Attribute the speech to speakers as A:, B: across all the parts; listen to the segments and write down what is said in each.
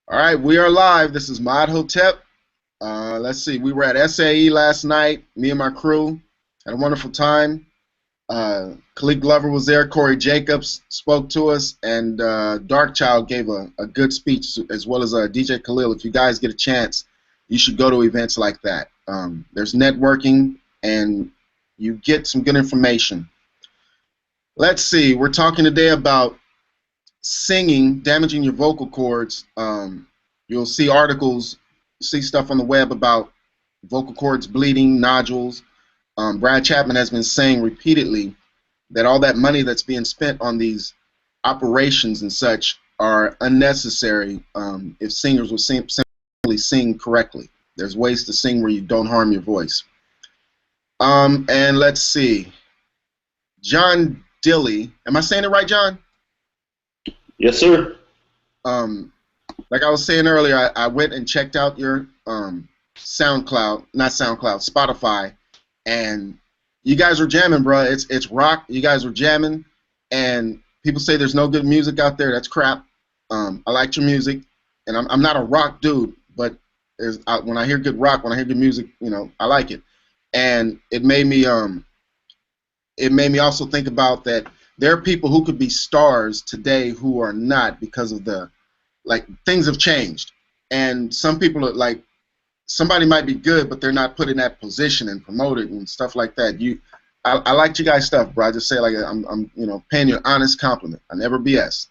A: All right, we are live. This is Mod Hotep. Let's see, we were at SAE last night. Me and my crew had a wonderful time. Khalid Glover was there. Corey Jacobs spoke to us, and Darkchild gave a good speech, as well as DJ Khalil. If you guys get a chance, you should go to events like that. There's networking, and you get some good information. Let's see, we're talking today about singing, damaging your vocal cords. You'll see articles, see stuff on the web about vocal cords bleeding, nodules. Brad Chapman has been saying repeatedly that all that money that's being spent on these operations and such are unnecessary if singers will simply sing correctly. There's ways to sing where you don't harm your voice. And let's see, John Dilley, am I saying it right, John?
B: Yes, sir.
A: Like I was saying earlier, I went and checked out your SoundCloud, not SoundCloud, Spotify, and you guys are jamming, bro. It's rock. You guys are jamming, and people say there's no good music out there. That's crap. I like your music, and I'm not a rock dude, but when I hear good rock, when I hear good music, you know, I like it, and it made me also think about that. There are people who could be stars today who are not because of things have changed. And some people are like, somebody might be good, but they're not put in that position and promoted and stuff like that. I liked you guys' stuff, bro. I just say like I'm you know, paying you an honest compliment. I never BS.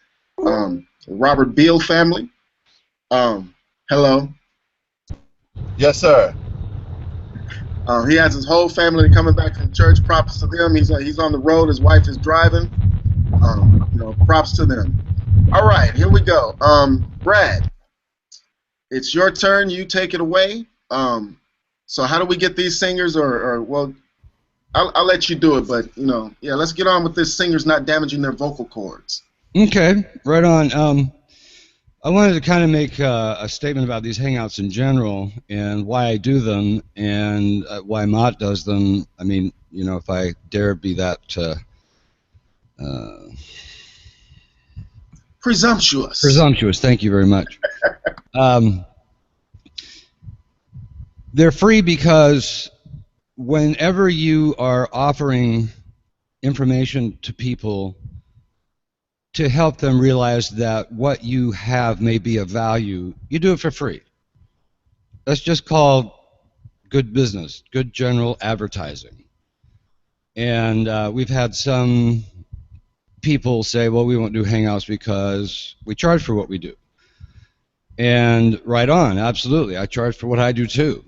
A: Robert Beal family. Hello.
C: Yes, sir.
A: He has his whole family coming back from church. Props to them. He's on the road. His wife is driving. You know, props to them. All right, here we go. Brad, it's your turn. You take it away. So how do we get these singers? Or well, I'll let you do it. But you know, yeah, let's get on with this. Singers not damaging their vocal cords.
D: Okay, right on. I wanted to kind of make a statement about these hangouts in general and why I do them and why Mott does them. I mean, you know, if I dare be that
A: presumptuous.
D: Presumptuous, thank you very much. They're free because whenever you are offering information to people to help them realize that what you have may be of value, you do it for free. That's just called good business, good general advertising. And we've had some people say, well, we won't do Hangouts because we charge for what we do. And right on, absolutely, I charge for what I do too.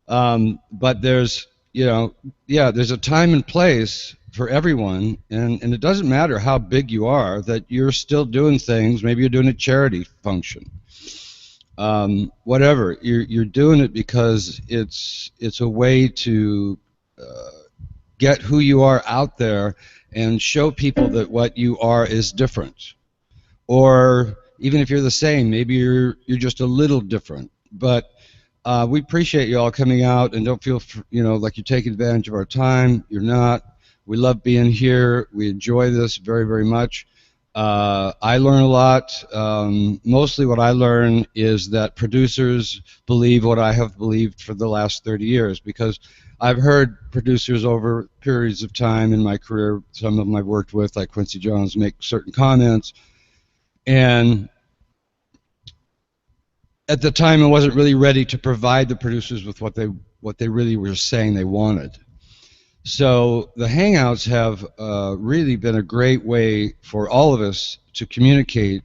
D: But there's, you know, yeah, there's a time and place for everyone, and it doesn't matter how big you are, that you're still doing things. Maybe you're doing a charity function, whatever. You're doing it because it's a way to get who you are out there and show people that what you are is different. Or even if you're the same, maybe you're just a little different. But we appreciate you all coming out, and don't feel you know, like you're taking advantage of our time. You're not. We love being here. We enjoy this very, very much. I learn a lot. Mostly what I learn is that producers believe what I have believed for the last 30 years, because I've heard producers over periods of time in my career, some of them I've worked with, like Quincy Jones, make certain comments. And at the time, I wasn't really ready to provide the producers with what they really were saying they wanted. So the Hangouts have really been a great way for all of us to communicate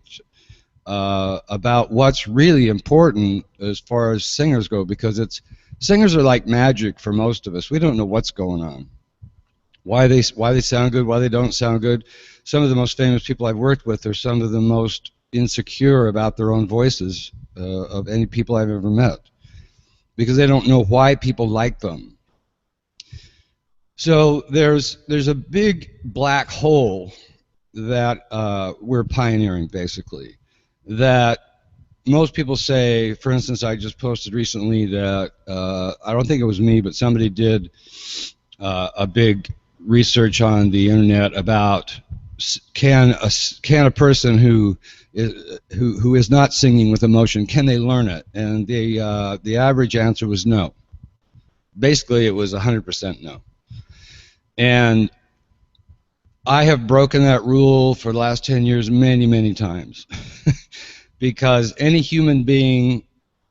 D: about what's really important as far as singers go, because singers are like magic for most of us. We don't know what's going on, why they sound good, why they don't sound good. Some of the most famous people I've worked with are some of the most insecure about their own voices of any people I've ever met, because they don't know why people like them. So there's a big black hole that we're pioneering, basically, that most people say. For instance, I just posted recently that I don't think it was me, but somebody did a big research on the internet about can a person who is not singing with emotion, can they learn it? And the average answer was no. Basically, it was 100% no. And I have broken that rule for the last 10 years many, many times. Because any human being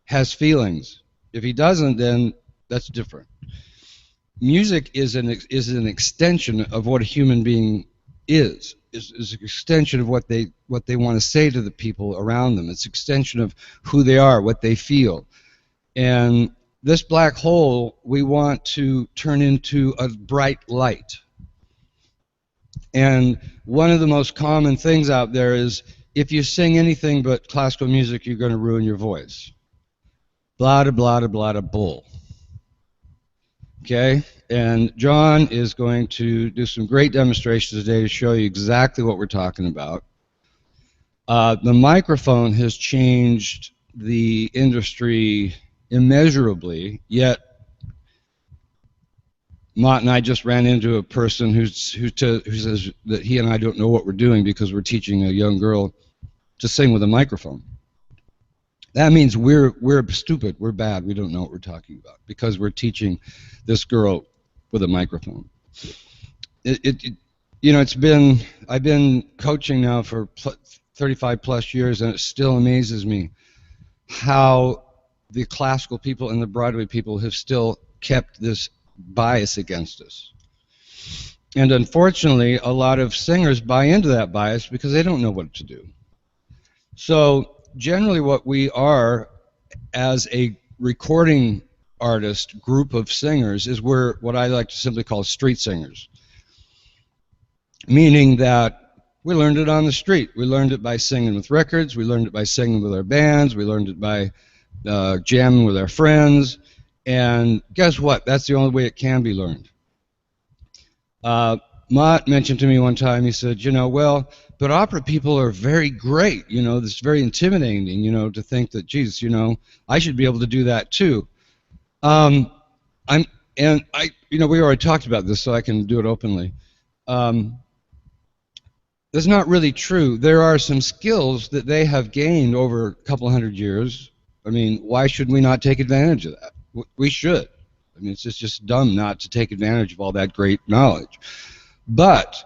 D: has feelings. If he doesn't, then that's different. Music is an extension of what a human being is an extension of what they want to say to the people around them. It's an extension of who they are, what they feel. And this black hole we want to turn into a bright light. And one of the most common things out there is if you sing anything but classical music, you're going to ruin your voice. Blah, da, blah, da, blah, da, bull. Okay? And John is going to do some great demonstrations today to show you exactly what we're talking about. The microphone has changed the industry immeasurably, yet Mott and I just ran into a person who says that he and I don't know what we're doing because we're teaching a young girl to sing with a microphone. That means we're stupid, we're bad, we don't know what we're talking about because we're teaching this girl with a microphone. I've been coaching now for 35 plus years, and it still amazes me how the classical people and the Broadway people have still kept this bias against us. And unfortunately, a lot of singers buy into that bias because they don't know what to do. So generally what we are as a recording artist group of singers is we're what I like to simply call street singers. Meaning that we learned it on the street. We learned it by singing with records. We learned it by singing with our bands. We learned it by jamming with our friends. And guess what? That's the only way it can be learned. Mott mentioned to me one time, he said, well, but opera people are very great. It's very intimidating, to think that, geez, I should be able to do that too. We already talked about this, so I can do it openly. That's not really true. There are some skills that they have gained over a couple hundred years. I mean, why should we not take advantage of that? We should. I mean, it's just dumb not to take advantage of all that great knowledge. But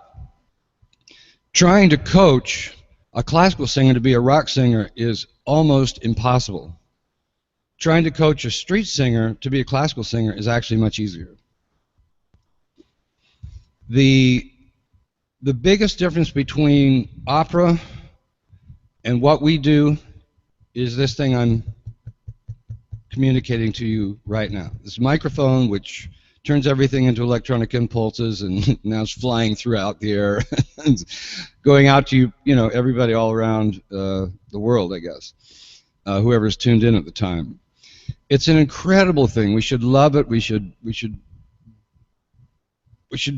D: trying to coach a classical singer to be a rock singer is almost impossible. Trying to coach a street singer to be a classical singer is actually much easier. The biggest difference between opera and what we do is this thing I'm communicating to you right now. This microphone, which turns everything into electronic impulses and now it's flying throughout the air, going out to everybody all around the world, I guess, whoever's tuned in at the time. It's an incredible thing. We should love it. We should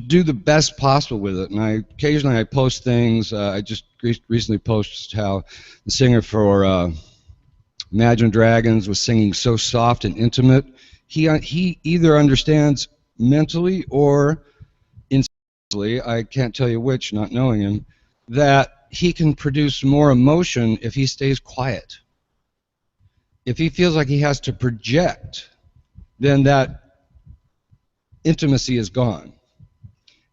D: do the best possible with it. And occasionally I post things. I just recently posted how the singer for Imagine Dragons was singing so soft and intimate. He either understands mentally or instinctively, I can't tell you which, not knowing him, that he can produce more emotion if he stays quiet. If he feels like he has to project, then that intimacy is gone.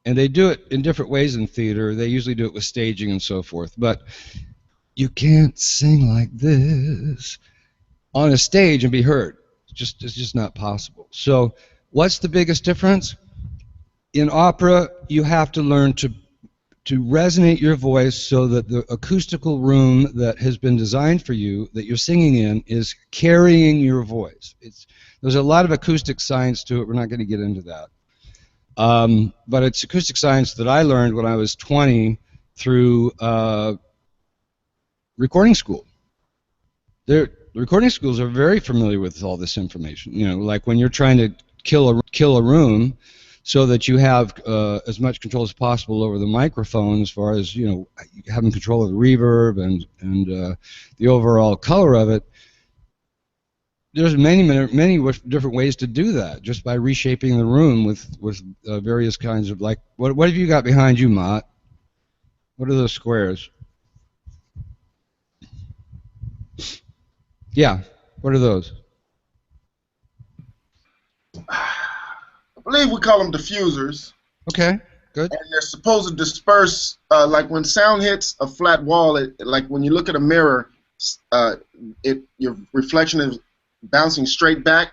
D: And they do it in different ways in theater. They usually do it with staging and so forth. But you can't sing like this on a stage and be heard. It's just not possible. So what's the biggest difference? In opera, you have to learn to resonate your voice so that the acoustical room that has been designed for you, that you're singing in, is carrying your voice. There's a lot of acoustic science to it. We're not going to get into that. But it's acoustic science that I learned when I was 20 through recording school. The recording schools are very familiar with all this information. Like when you're trying to kill a room so that you have as much control as possible over the microphone, as far as having control of the reverb and the overall color of it. There's many different ways to do that, just by reshaping the room with various kinds of, like, what have you got behind you, Mott? What are those squares? Yeah, what are those?
A: I believe we call them diffusers.
D: Okay, good.
A: And they're supposed to disperse, like when sound hits a flat wall, like when you look at a mirror, your reflection is bouncing straight back.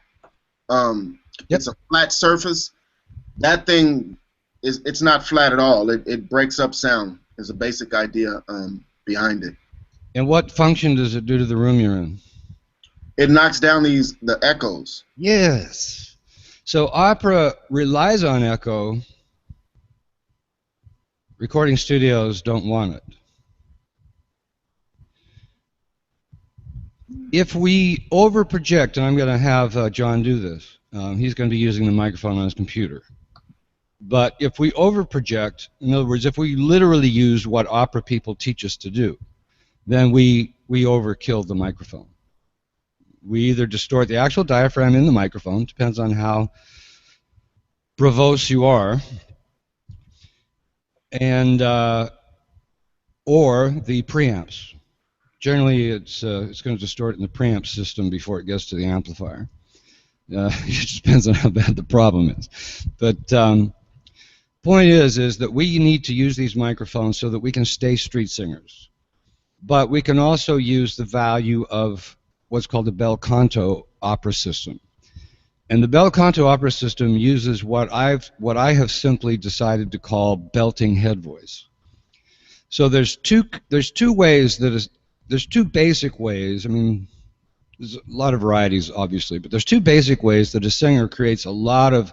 D: Yep.
A: It's a flat surface. That thing it's not flat at all. It breaks up sound is a basic idea behind it.
D: And what function does it do to the room you're in?
A: It knocks down the echoes.
D: Yes. So opera relies on echo. Recording studios don't want it. If we overproject, and I'm going to have John do this, he's going to be using the microphone on his computer. But if we overproject, in other words, if we literally use what opera people teach us to do, then we overkill the microphone. We either distort the actual diaphragm in the microphone, depends on how bravos you are, and or the preamps. Generally, it's going to distort in the preamp system before it gets to the amplifier. It just depends on how bad the problem is. But point is that we need to use these microphones so that we can stay street singers. But we can also use the value of what's called the bel canto opera system. And the bel canto opera system uses what I have simply decided to call belting head voice. So there's two ways there's two basic ways. I mean, there's a lot of varieties, obviously, but there's two basic ways that a singer creates a lot of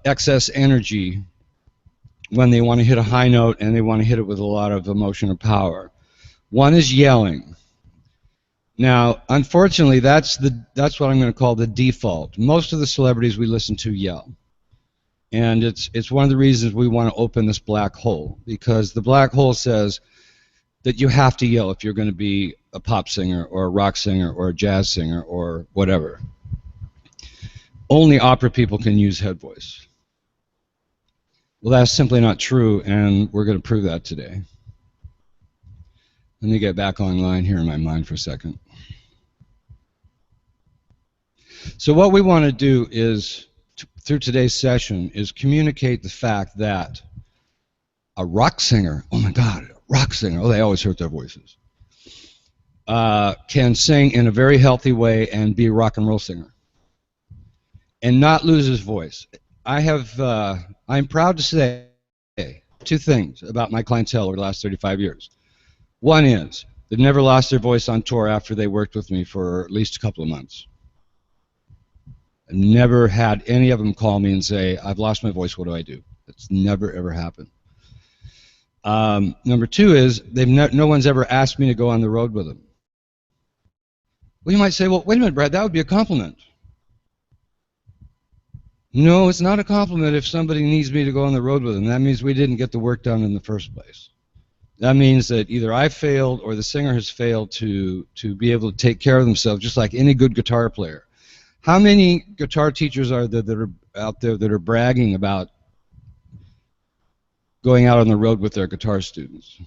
D: excess energy when they want to hit a high note and they want to hit it with a lot of emotion or power. One is yelling. Now, unfortunately, that's what I'm going to call the default. Most of the celebrities we listen to yell. And it's one of the reasons we want to open this black hole, because the black hole says that you have to yell if you're going to be a pop singer or a rock singer or a jazz singer or whatever. Only opera people can use head voice. Well, that's simply not true, and we're going to prove that today. Let me get back online here in my mind for a second. So what we want to do is, through today's session, is communicate the fact that a rock singer, oh my God, a rock singer, oh, they always hurt their voices, can sing in a very healthy way and be a rock and roll singer and not lose his voice. I'm proud to say two things about my clientele over the last 35 years. One is they've never lost their voice on tour after they worked with me for at least a couple of months. I've never had any of them call me and say, I've lost my voice, what do I do? That's never, ever happened. Number two is no one's ever asked me to go on the road with them. Well, you might say, well, wait a minute, Brad, that would be a compliment. No, it's not a compliment if somebody needs me to go on the road with them. That means we didn't get the work done in the first place. That means that either I failed or the singer has failed to be able to take care of themselves, just like any good guitar player. How many guitar teachers are there that are out there that are bragging about going out on the road with their guitar students?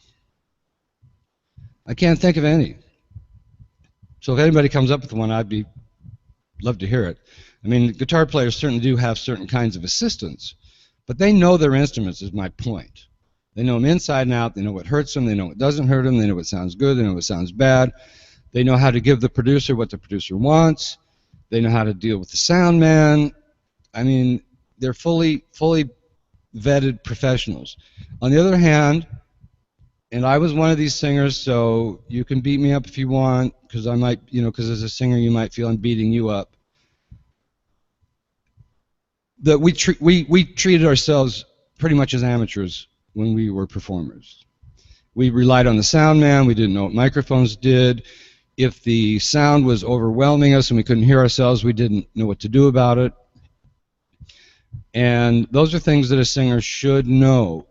D: I can't think of any. So if anybody comes up with one, I'd love to hear it. I mean, guitar players certainly do have certain kinds of assistants, but they know their instruments, is my point. They know them inside and out. They know what hurts them. They know what doesn't hurt them. They know what sounds good. They know what sounds bad. They know how to give the producer what the producer wants. They know how to deal with the sound man. I mean, they're fully vetted professionals. On the other hand, and I was one of these singers, so you can beat me up if you want, because I might, because as a singer you might feel I'm beating you up. That we treated ourselves pretty much as amateurs when we were performers. We relied on the sound man. We didn't know what microphones did. If the sound was overwhelming us and we couldn't hear ourselves, we didn't know what to do about it. And those are things that a singer should know.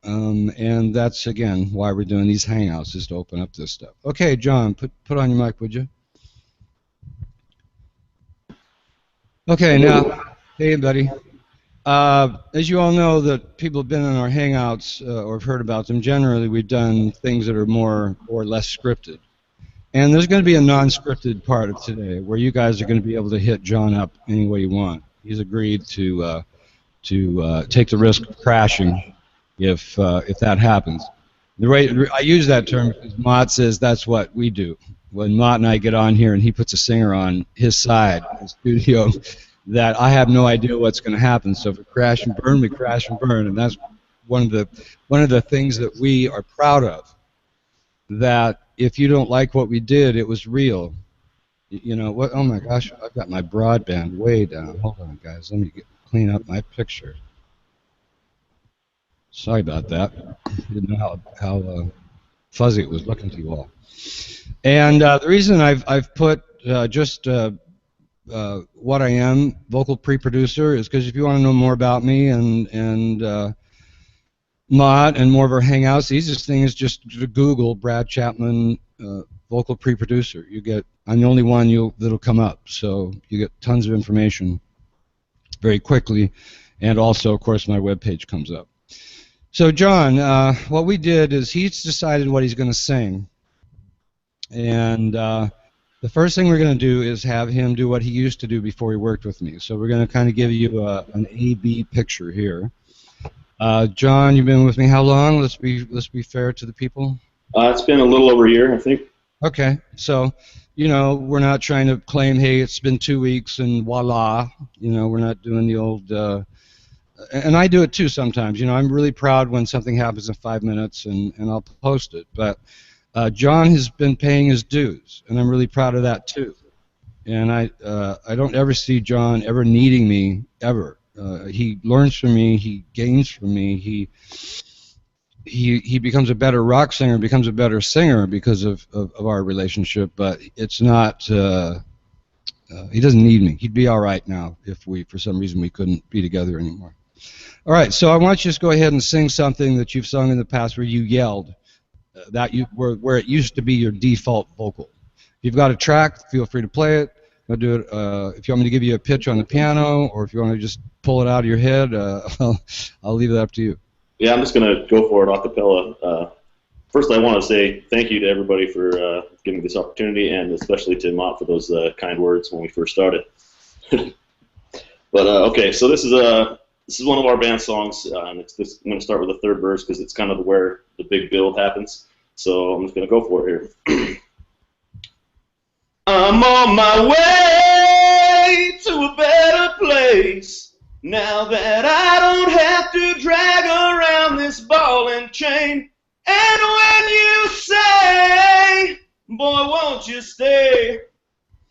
D: And that's, again, why we're doing these hangouts, is to open up this stuff. Okay, John, put on your mic, would you? Okay, now, hey, buddy. As you all know, that people have been in our hangouts or have heard about them. Generally, we've done things that are more or less scripted. And there's going to be a non-scripted part of today where you guys are going to be able to hit John up any way you want. He's agreed to take the risk of crashing if that happens. The way I use that term because Mott says that's what we do. When Mott and I get on here and he puts a singer on his side in the studio, that I have no idea what's going to happen. So if we crash and burn, we crash and burn, and that's one of the things that we are proud of. That if you don't like what we did, it was real. You know what? Oh my gosh, I've got my broadband way down. Hold on, guys. Let me clean up my picture. Sorry about that. Didn't know how fuzzy it was looking to you all. And the reason I've put just what I am, vocal pre-producer, is because if you want to know more about me and Mott and more of our hangouts, the easiest thing is just to Google Brad Chapman vocal pre-producer. I'm the only one that'll come up, so you get tons of information very quickly, and also, of course, my webpage comes up. So John, what we did is he's decided what he's going to sing, and the first thing we're going to do is have him do what he used to do before he worked with me. So we're going to kind of give you an A-B picture here. John, you've been with me how long? Let's be fair to the people.
B: It's been a little over a year, I think.
D: Okay, so you know we're not trying to claim, hey, it's been 2 weeks and voila. You know, we're not doing the old. And I do it too sometimes. You know, I'm really proud when something happens in 5 minutes and I'll post it. But John has been paying his dues, and I'm really proud of that too. And I don't ever see John ever needing me ever. He learns from me. He gains from me. He becomes a better rock singer, becomes a better singer because of our relationship. But it's not. He doesn't need me. He'd be all right now if for some reason we couldn't be together anymore. All right. So I want you to just go ahead and sing something that you've sung in the past where you yelled. Where it used to be your default vocal. If you've got a track, feel free to play it. I'll do it. If you want me to give you a pitch on the piano, or if you want to just pull it out of your head, I'll leave it up to you.
B: Yeah, I'm just going to go for it a cappella. First, I want to say thank you to everybody for giving me this opportunity, and especially to Mott for those kind words when we first started. But okay, so this is one of our band songs, and I'm going to start with the third verse because it's kind of where the big build happens. So I'm just going to go for it here. I'm on my way to a better place now that I don't have to drag around this ball and chain. And when you say, boy, won't you stay,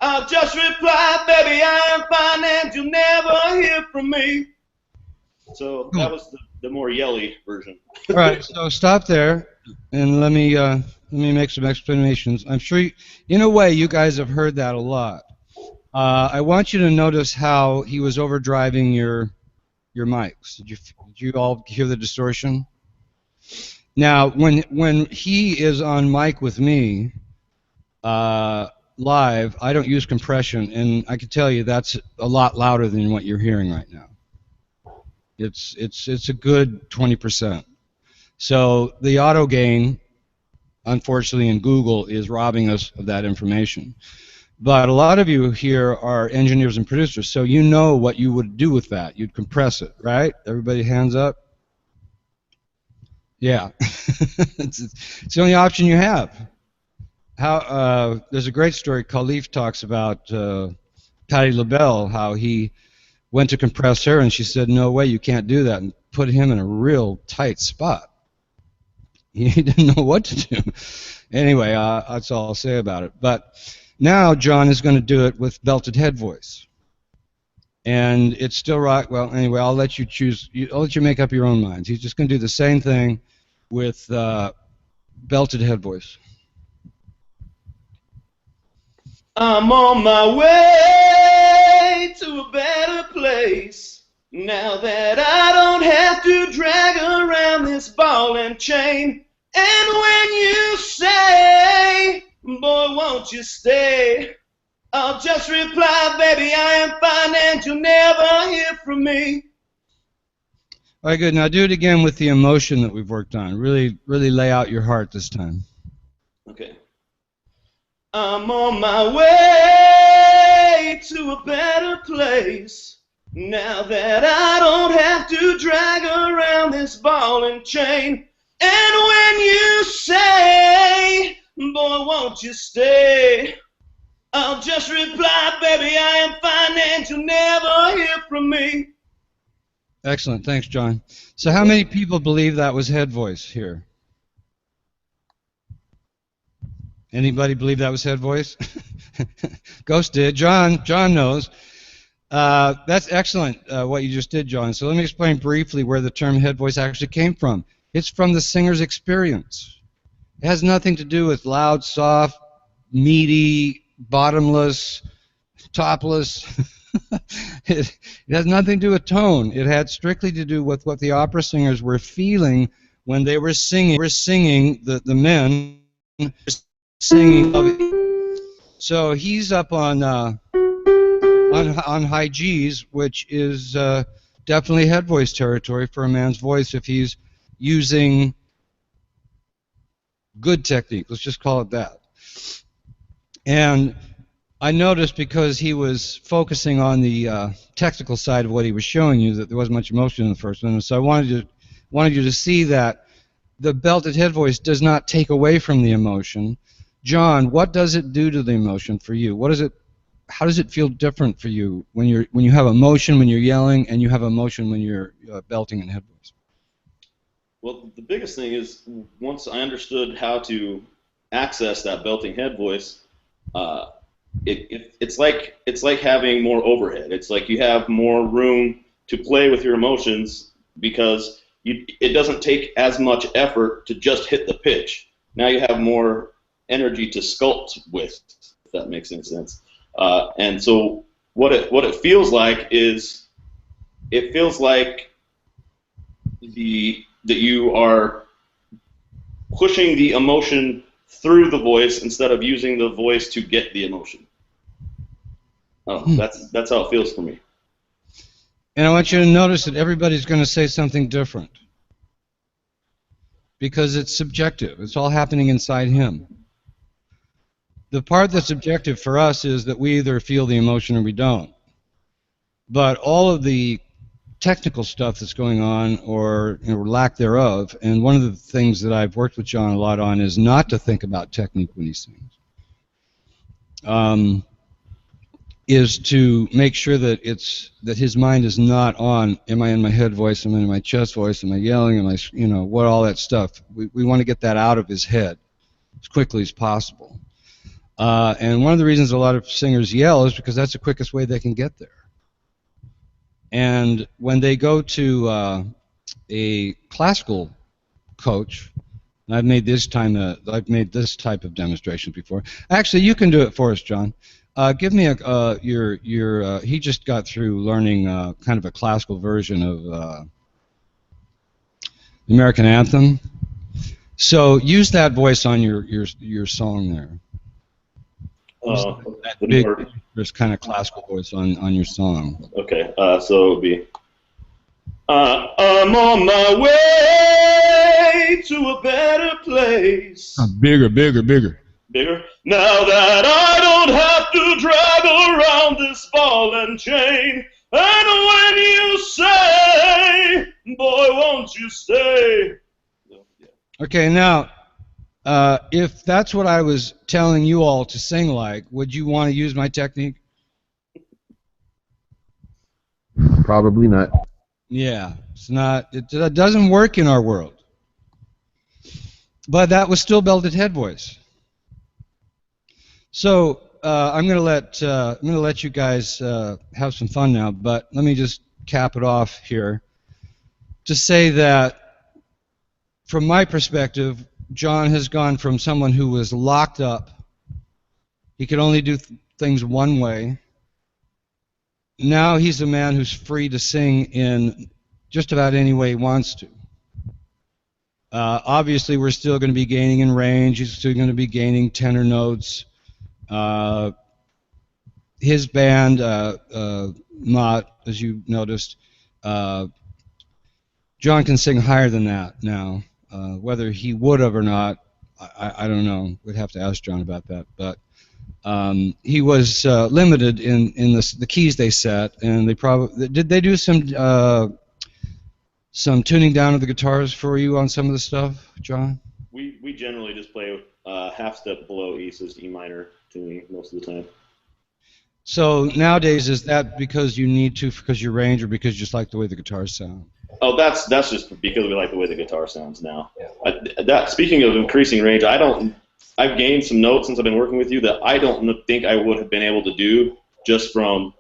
B: I'll just reply, baby, I am fine, and you'll never hear from me. So that was the more yelly version.
D: All right, so stop there, and let me make some explanations. I'm sure, in a way, you guys have heard that a lot. I want you to notice how he was overdriving your mics. Did you all hear the distortion? Now, when he is on mic with me live, I don't use compression, and I can tell you that's a lot louder than what you're hearing right now. It's a good 20%. So the auto gain, unfortunately, in Google is robbing us of that information. But a lot of you here are engineers and producers, so you know what you would do with that. You'd compress it, right? Everybody hands up? Yeah. It's the only option you have. There's a great story Khalif talks about Patti LaBelle, how he went to compress her, and she said, no way, you can't do that, and put him in a real tight spot. He didn't know what to do. Anyway, that's all I'll say about it. But now John is going to do it with belted head voice. And it's still right. Well, anyway, I'll let you choose. I'll let you make up your own minds. He's just going to do the same thing with belted head voice.
B: I'm on my way to a better place now that I don't have to drag around this ball and chain. And when you say, boy, won't you stay, I'll just reply, baby, I am fine, and you'll never hear from me.
D: All right, good. Now do it again with the emotion that we've worked on. Really, really lay out your heart this time.
B: Okay. I'm on my way to a better place. Now that I don't have to drag around this ball and chain. And when you say, boy, won't you stay? I'll just reply, baby, I am fine, and you'll never hear from me.
D: Excellent. Thanks, John. So how many people believe that was head voice here? Anybody believe that was head voice? Ghost did. John knows. That's excellent what you just did, John. So let me explain briefly where the term head voice actually came from. It's from the singer's experience. It has nothing to do with loud, soft, meaty, bottomless, topless. It has nothing to do with tone. It had strictly to do with what the opera singers were feeling when they were singing. The men were singing. So he's up on high G's, which is definitely head voice territory for a man's voice if he's using good technique. Let's just call it that. And I noticed because he was focusing on the technical side of what he was showing you that there wasn't much emotion in the first one. So I wanted you to see that the belted head voice does not take away from the emotion. John, what does it do to the emotion for you? How does it feel different for you when you have emotion when you're yelling and you have emotion when you're belting in head voice?
B: Well, the biggest thing is once I understood how to access that belting head voice, it's like having more overhead. It's like you have more room to play with your emotions because it doesn't take as much effort to just hit the pitch. Now you have more energy to sculpt with, if that makes any sense. And so what it feels like is it feels like that you are pushing the emotion through the voice instead of using the voice to get the emotion. That's how it feels for me.
D: And I want you to notice that everybody's going to say something different because it's subjective. It's all happening inside him. The part that's objective for us is that we either feel the emotion or we don't. But all of the technical stuff that's going on or lack thereof, and one of the things that I've worked with John a lot on is not to think about technique when he sings. Is to make sure that his mind is not on, am I in my head voice, am I in my chest voice, am I yelling, am I, what, all that stuff. We want to get that out of his head as quickly as possible. And one of the reasons a lot of singers yell is because that's the quickest way they can get there. And when they go to a classical coach, and I've made this type of demonstration before. Actually, you can do it for us, John. Give me he just got through learning kind of a classical version of the American Anthem. So use that voice on your song there. That big, there's kind of classical voice on your song.
B: Okay, so it would be, I'm on my way to a better place.
D: Bigger.
B: Bigger? Now that I don't have to drag around this ball and chain, and when you say, boy, won't you stay?
D: Okay, now, if that's what I was telling you all to sing like, would you want to use my technique?
C: Probably not.
D: Yeah, it doesn't work in our world. But that was still belted head voice. So I'm gonna let you guys have some fun now, but let me just cap it off here to say that from my perspective, John has gone from someone who was locked up. He could only do things one way. Now he's a man who's free to sing in just about any way he wants to. Obviously, we're still going to be gaining in range. He's still going to be gaining tenor notes. His band, Mott, as you noticed, John can sing higher than that now. Whether he would have or not, I don't know. We'd have to ask John about that. But he was limited in the keys they set, and they probably did. They do some tuning down of the guitars for you on some of the stuff, John?
B: We generally just play half step below E, so E minor tuning most of the time.
D: So nowadays, is that because you need to, because your range, or because you just like the way the guitars sound?
B: Oh, that's just because we like the way the guitar sounds now. Yeah. Speaking of increasing range, I've gained some notes since I've been working with you that I don't think I would have been able to do just from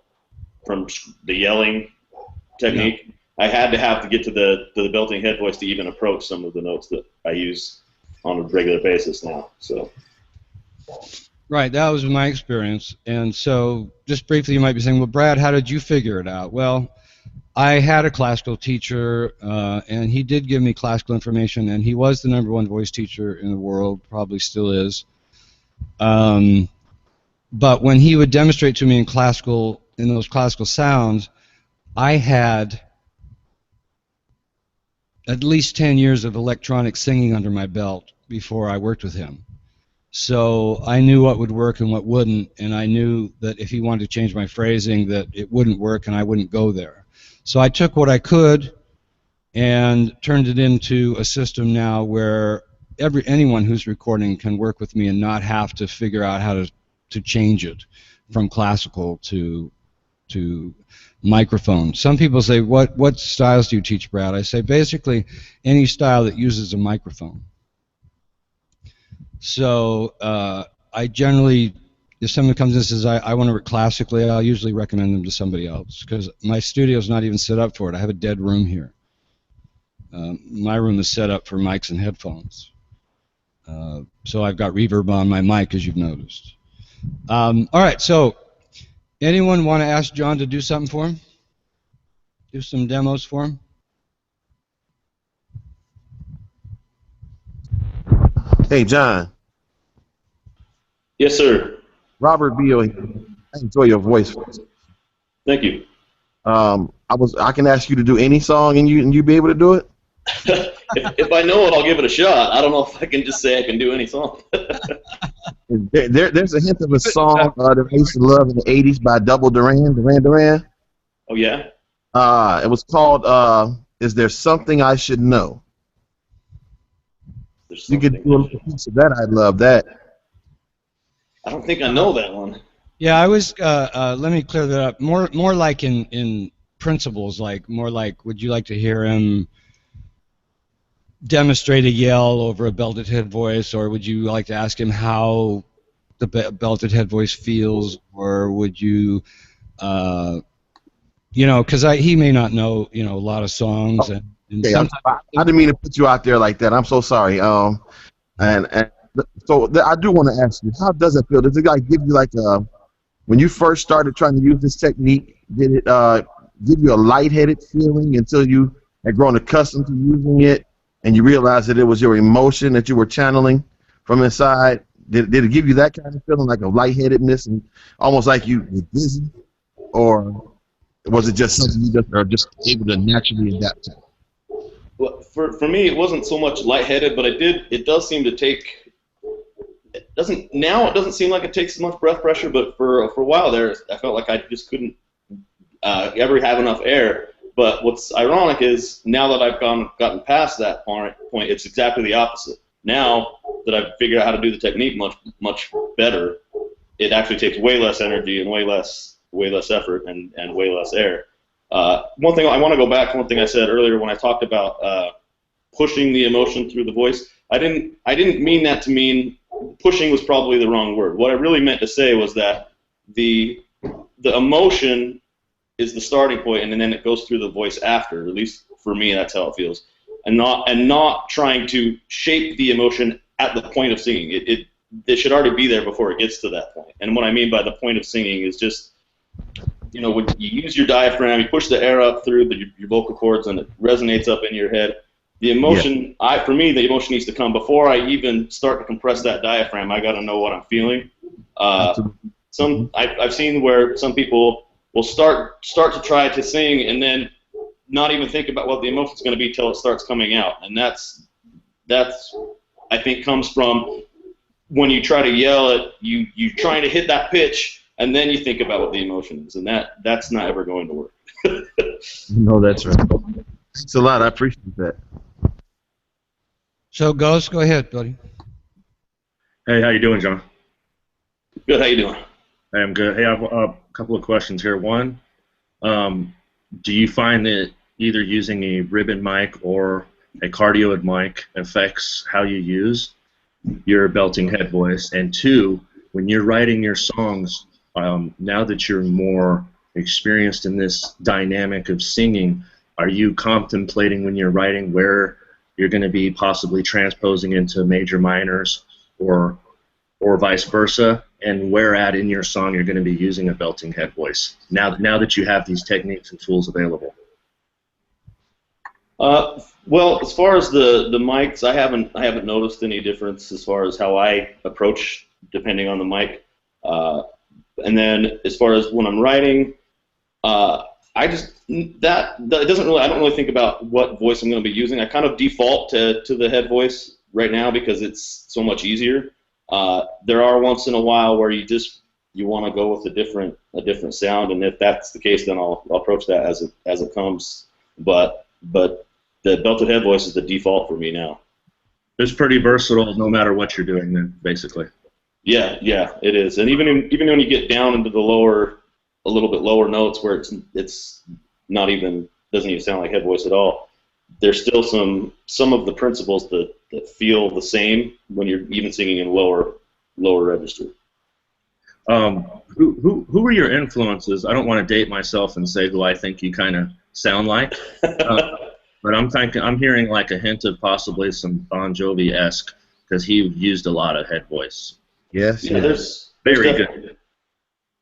B: the yelling technique. Yeah. I had to get to the belting head voice to even approach some of the notes that I use on a regular basis now. So.
D: Right, that was my experience. And so, just briefly, you might be saying, well, Brad, how did you figure it out? Well, I had a classical teacher, and he did give me classical information, and he was the #1 voice teacher in the world, probably still is. But when he would demonstrate to me in those classical sounds, I had at least 10 years of electronic singing under my belt before I worked with him. So I knew what would work and what wouldn't, and I knew that if he wanted to change my phrasing, that it wouldn't work and I wouldn't go there. So I took what I could and turned it into a system now where anyone who's recording can work with me and not have to figure out how to change it from classical to microphone. Some people say, what styles do you teach, Brad? I say basically any style that uses a microphone. So I generally, if someone comes in and says, I want to work classically, I'll usually recommend them to somebody else because my studio's not even set up for it. I have a dead room here. My room is set up for mics and headphones. So I've got reverb on my mic, as you've noticed. All right, so anyone want to ask John to do something for him? Do some demos for him?
C: Hey, John.
B: Yes, sir.
C: Robert Beal. I enjoy your voice.
B: Thank you.
C: I can ask you to do any song, and you be able to do it.
B: if I know it, I'll give it a shot. I don't know if I can just say I can do any song.
C: There's a hint of a song that I used to love in the '80s by Double Duran.
B: Oh yeah.
C: It was called "Is There Something I Should Know?" You could do a little piece of that. I'd love that.
B: I don't think I know that one.
D: Yeah, I was. Let me clear that up. More like in principles, more like, would you like to hear him demonstrate a yell over a belted head voice, or would you like to ask him how the belted head voice feels, or would you, because he may not know, a lot of songs.
C: Oh. Okay, I didn't mean to put you out there like that. I'm so sorry. So I do want to ask you, how does it feel? Does it give you when you first started trying to use this technique, did it give you a lightheaded feeling until you had grown accustomed to using it and you realized that it was your emotion that you were channeling from inside? Did it give you that kind of feeling, like a lightheadedness and almost like you were dizzy? Or was it just something you are just able to naturally adapt to?
B: Well, for me, it wasn't so much lightheaded, but it does seem to take. It doesn't seem like it takes as much breath pressure, but for a while there, I felt like I just couldn't ever have enough air. But what's ironic is now that I've gotten past that point, it's exactly the opposite. Now that I've figured out how to do the technique much better, it actually takes way less energy and way less effort and way less air. One thing I want to go back to one thing I said earlier when I talked about pushing the emotion through the voice. I didn't mean that to mean pushing was probably the wrong word. What I really meant to say was that the emotion is the starting point, and then it goes through the voice after. At least for me, that's how it feels. And not trying to shape the emotion at the point of singing. It should already be there before it gets to that point. And what I mean by the point of singing is just, when you use your diaphragm, you push the air up through your vocal cords, and it resonates up in your head. The emotion, for me, the emotion needs to come before I even start to compress that diaphragm. I got to know what I'm feeling. I've seen where some people will start to try to sing, and then not even think about what the emotion's going to be till it starts coming out, and that's I think comes from when you try to yell it, you trying to hit that pitch, and then you think about what the emotion is, and that's not ever going to work.
C: No, that's right. Thanks a lot. I appreciate that.
D: So, Ghost, go ahead, buddy.
E: Hey, how you doing, John?
B: Good. How you doing?
E: Hey, I'm good. Hey, I have a couple of questions here. One, do you find that either using a ribbon mic or a cardioid mic affects how you use your belting head voice? And two, when you're writing your songs, now that you're more experienced in this dynamic of singing, are you contemplating when you're writing where you're going to be possibly transposing into major minors or vice versa, and where at in your song you're going to be using a belting head voice now that you have these techniques and tools available?
B: Well, as far as the mics, I haven't noticed any difference as far as how I approach depending on the mic. And then as far as when I'm writing, I just it doesn't really, I don't really think about what voice I'm going to be using. I kind of default to the head voice right now because it's so much easier. There are once in a while where you want to go with a different sound, and if that's the case, then I'll approach that as it comes. But the belted head voice is the default for me now.
E: It's pretty versatile no matter what you're doing then, basically.
B: Yeah, it is. And even when you get down into the a little bit lower notes where it's not even, doesn't even sound like head voice at all, there's still some of the principles that feel the same when you're even singing in lower register.
E: Who are your influences? I don't want to date myself and say who I think you kind of sound like, but I'm hearing like a hint of possibly some Bon Jovi-esque, because he used a lot of head voice.
C: Yes.
B: Yeah, there's
E: very good.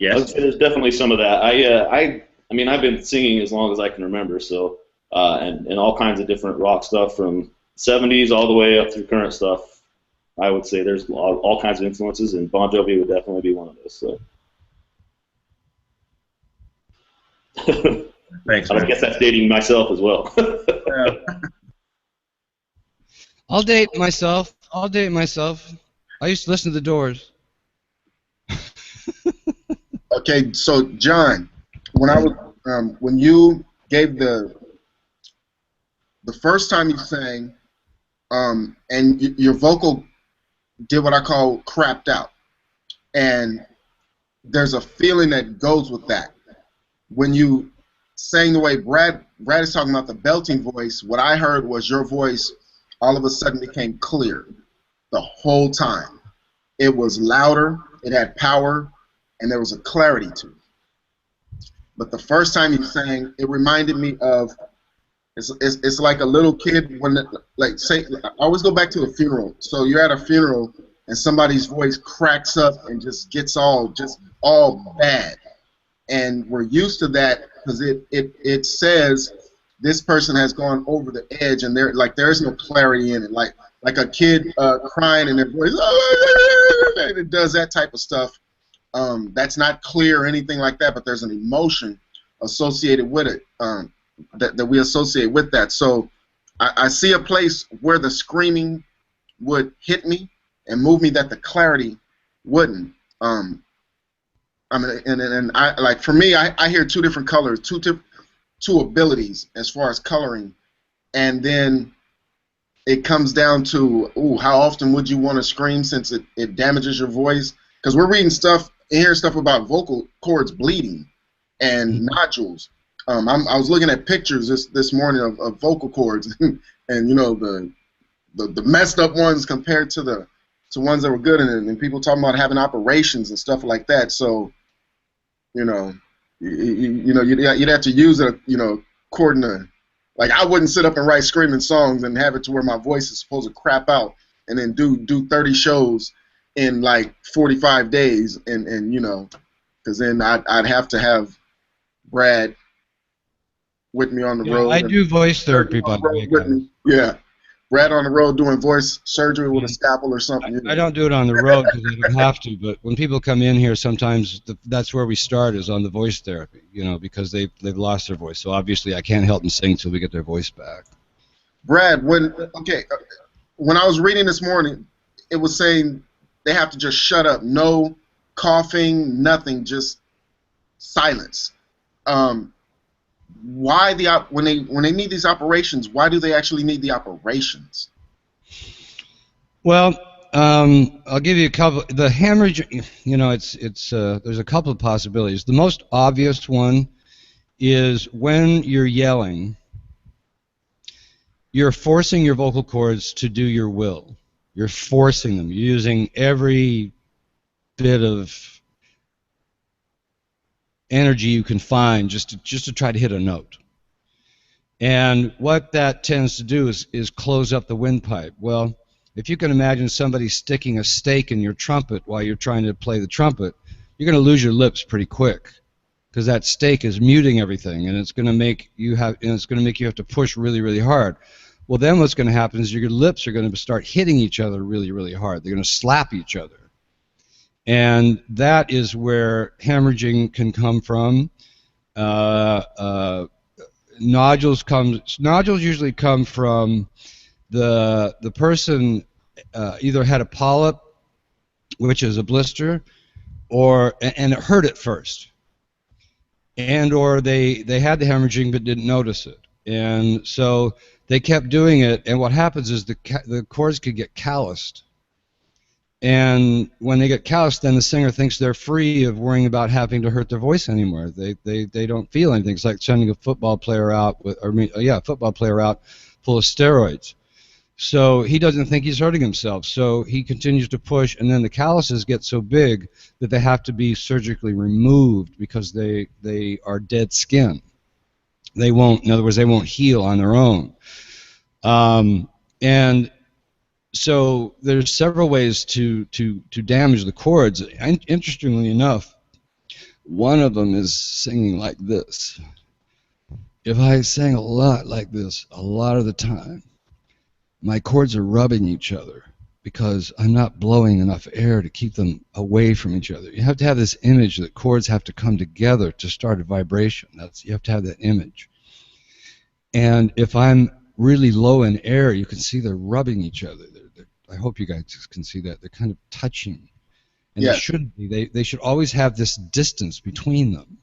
E: Yes.
B: I would say there's definitely some of that. I mean, I've been singing as long as I can remember, so and all kinds of different rock stuff from 70s all the way up through current stuff. I would say there's all kinds of influences, and Bon Jovi would definitely be one of those. So.
E: Thanks,
B: I guess that's dating myself as well.
D: I'll date myself. I used to listen to the Doors.
A: Okay, so John, when you gave the first time you sang, and your vocal did what I call crapped out, and there's a feeling that goes with that. When you sang the way Brad is talking about the belting voice, what I heard was your voice all of a sudden became clear the whole time. It was louder, it had power, and there was a clarity to it. But the first time you sang, it reminded me of, it's like a little kid when, say, I always go back to a funeral. So you're at a funeral and somebody's voice cracks up and just gets all bad. And we're used to that because it says this person has gone over the edge, and there's no clarity in it. Like a kid crying and their voice, and it does that type of stuff. That's not clear or anything like that, but there's an emotion associated with it that we associate with that. So I see a place where the screaming would hit me and move me that the clarity wouldn't. I mean, and I, like, for me, I hear two different colors, two abilities as far as coloring, and then it comes down to, how often would you want to scream since it damages your voice? Because we're reading stuff, hearing stuff about vocal cords bleeding and nodules. I was looking at pictures this morning of vocal cords, and you know the messed up ones compared to ones that were good, and people talking about having operations and stuff like that. So, you know, you'd have to use it, according to, like, I wouldn't sit up and write screaming songs and have it to where my voice is supposed to crap out and then do 30 shows in like 45 days, and because then I'd have to have Brad with me on the road.
D: I do voice therapy, by the way.
A: Yeah, Brad on the road doing voice surgery with a scalpel or something.
D: I don't do it on the road because I don't have to, but when people come in here, sometimes that's where we start, is on the voice therapy, you know, because they've lost their voice. So obviously I can't help them sing until we get their voice back.
A: Brad, when I was reading this morning, it was saying they have to just shut up, no coughing, nothing, just silence. Why when they need these operations? Why do they actually need the operations?
D: Well, I'll give you a couple. The hemorrhage, you know, it's there's a couple of possibilities. The most obvious one is when you're yelling, you're forcing your vocal cords to do your will. You're forcing them. You're using every bit of energy you can find just to try to hit a note. And what that tends to do is close up the windpipe. Well, if you can imagine somebody sticking a stake in your trumpet while you're trying to play the trumpet, you're going to lose your lips pretty quick, because that stake is muting everything, and it's going to make you have to push really, really hard. Well, then what's going to happen is your lips are going to start hitting each other really, really hard. They're going to slap each other. And that is where hemorrhaging can come from. Nodules usually come from the person either had a polyp, which is a blister, and it hurt at first, and or they had the hemorrhaging but didn't notice it, and so they kept doing it. And what happens is the cords could get calloused. And when they get calloused, then the singer thinks they're free of worrying about having to hurt their voice anymore. They don't feel anything. It's like sending a football player out a football player out full of steroids. So he doesn't think he's hurting himself. So he continues to push, and then the calluses get so big that they have to be surgically removed because they are dead skin. They won't, in other words, they won't heal on their own. And so there's several ways to damage the cords. Interestingly enough, one of them is singing like this. If I sang a lot like this a lot of the time, my cords are rubbing each other because I'm not blowing enough air to keep them away from each other. You have to have this image that cords have to come together to start a vibration. You have to have that image. And if I'm really low in air, you can see they're rubbing each other. I hope you guys can see that. They're kind of touching. And
A: Yes.
D: They shouldn't be. They should always have this distance between them.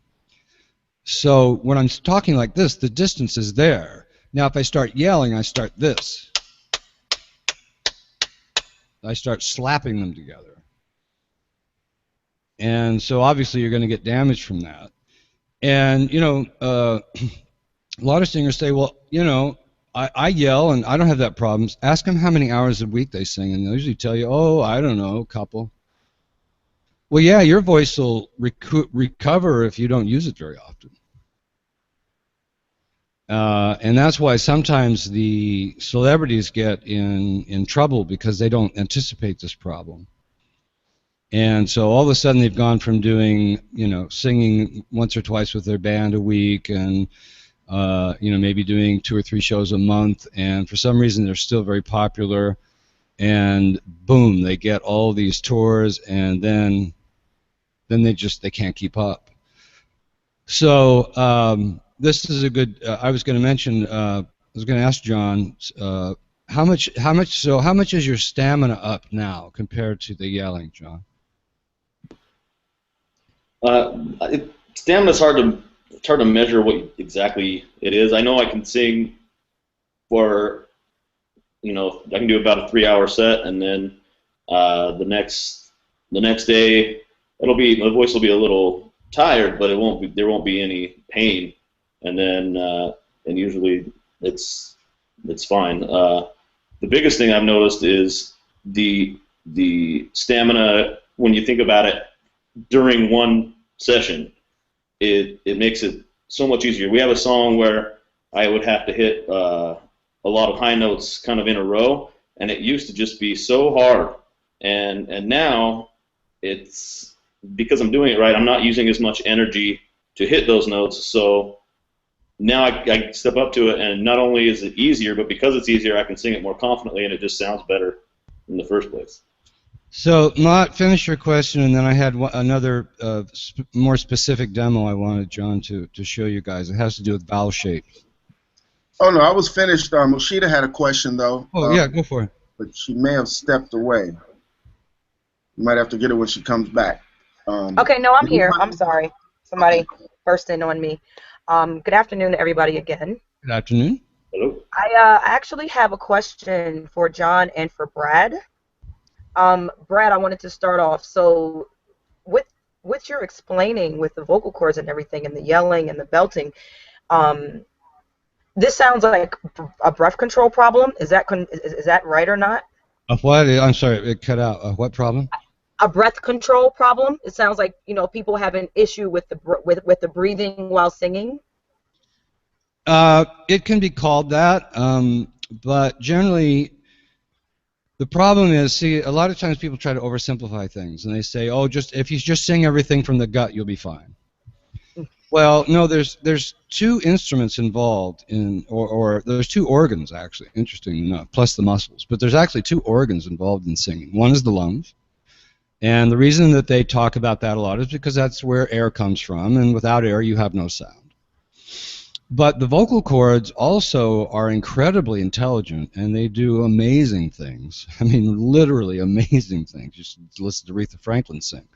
D: So when I'm talking like this, the distance is there. Now if I start yelling, I start this. I start slapping them together. And so obviously you're going to get damage from that. And, you know, a lot of singers say, well, you know, I yell and I don't have that problem. Ask them how many hours a week they sing, and they'll usually tell you, oh, I don't know, a couple. Well, yeah, your voice will recover if you don't use it very often. And that's why sometimes the celebrities get in trouble, because they don't anticipate this problem. And so all of a sudden they've gone from doing, you know, singing once or twice with their band a week, and you know, maybe doing 2 or 3 shows a month, and for some reason they're still very popular, and boom, they get all these tours, and then they can't keep up. So this is a good. I was going to mention. I was going to ask John, how much is your stamina up now compared to the yelling, John?
B: Stamina's it's hard to measure what exactly it is. I know I can sing for, you know, I can do about a 3-hour set, and then the next day my voice will be a little tired, but there won't be any pain, and then and usually it's fine. The biggest thing I've noticed is the stamina when you think about it during one session. It makes it so much easier. We have a song where I would have to hit a lot of high notes kind of in a row, and it used to just be so hard. And now it's, because I'm doing it right, I'm not using as much energy to hit those notes, so now I step up to it, and not only is it easier, but because it's easier, I can sing it more confidently, and it just sounds better in the first place.
D: So, Mott, finish your question, and then I had another more specific demo I wanted John to show you guys. It has to do with vowel shapes.
A: Oh, no, I was finished. Oshita had a question, though.
D: Oh, yeah, go for it.
A: But she may have stepped away. You might have to get her when she comes back.
F: Okay, no, I'm here. I'm sorry. Somebody burst in on me. Good afternoon to everybody again.
D: Good afternoon.
B: Hello.
F: I actually have a question for John and for Brad. Brad, I wanted to start off. So with your explaining with the vocal cords and everything and the yelling and the belting, this sounds like a breath control problem. Is that right or not?
D: What? I'm sorry, it cut out. What problem?
F: A breath control problem. It sounds like, you know, people have an issue with the breathing while singing.
D: It can be called that, but generally the problem is, see, a lot of times people try to oversimplify things, and they say, oh, if you just sing everything from the gut, you'll be fine. Well, no, there's two instruments involved or there's two organs, actually, interestingly enough, plus the muscles, but there's actually two organs involved in singing. One is the lungs. And the reason that they talk about that a lot is because that's where air comes from, and without air you have no sound. But the vocal cords also are incredibly intelligent, and they do amazing things. I mean, literally amazing things. You should listen to Aretha Franklin sing,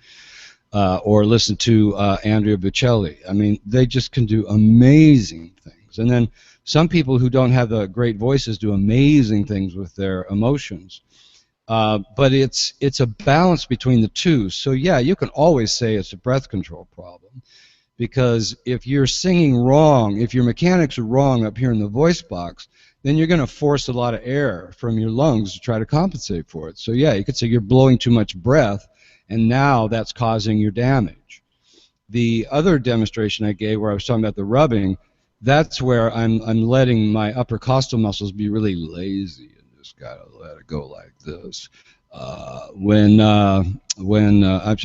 D: or listen to Andrea Bocelli. I mean, they just can do amazing things. And then some people who don't have the great voices do amazing things with their emotions. But it's a balance between the two. So yeah, you can always say it's a breath control problem, because if you're singing wrong, if your mechanics are wrong up here in the voice box, then you're going to force a lot of air from your lungs to try to compensate for it. So yeah, you could say you're blowing too much breath, and now that's causing your damage. The other demonstration I gave where I was talking about the rubbing, that's where I'm letting my upper costal muscles be really lazy. Just gotta let it go like this. I'm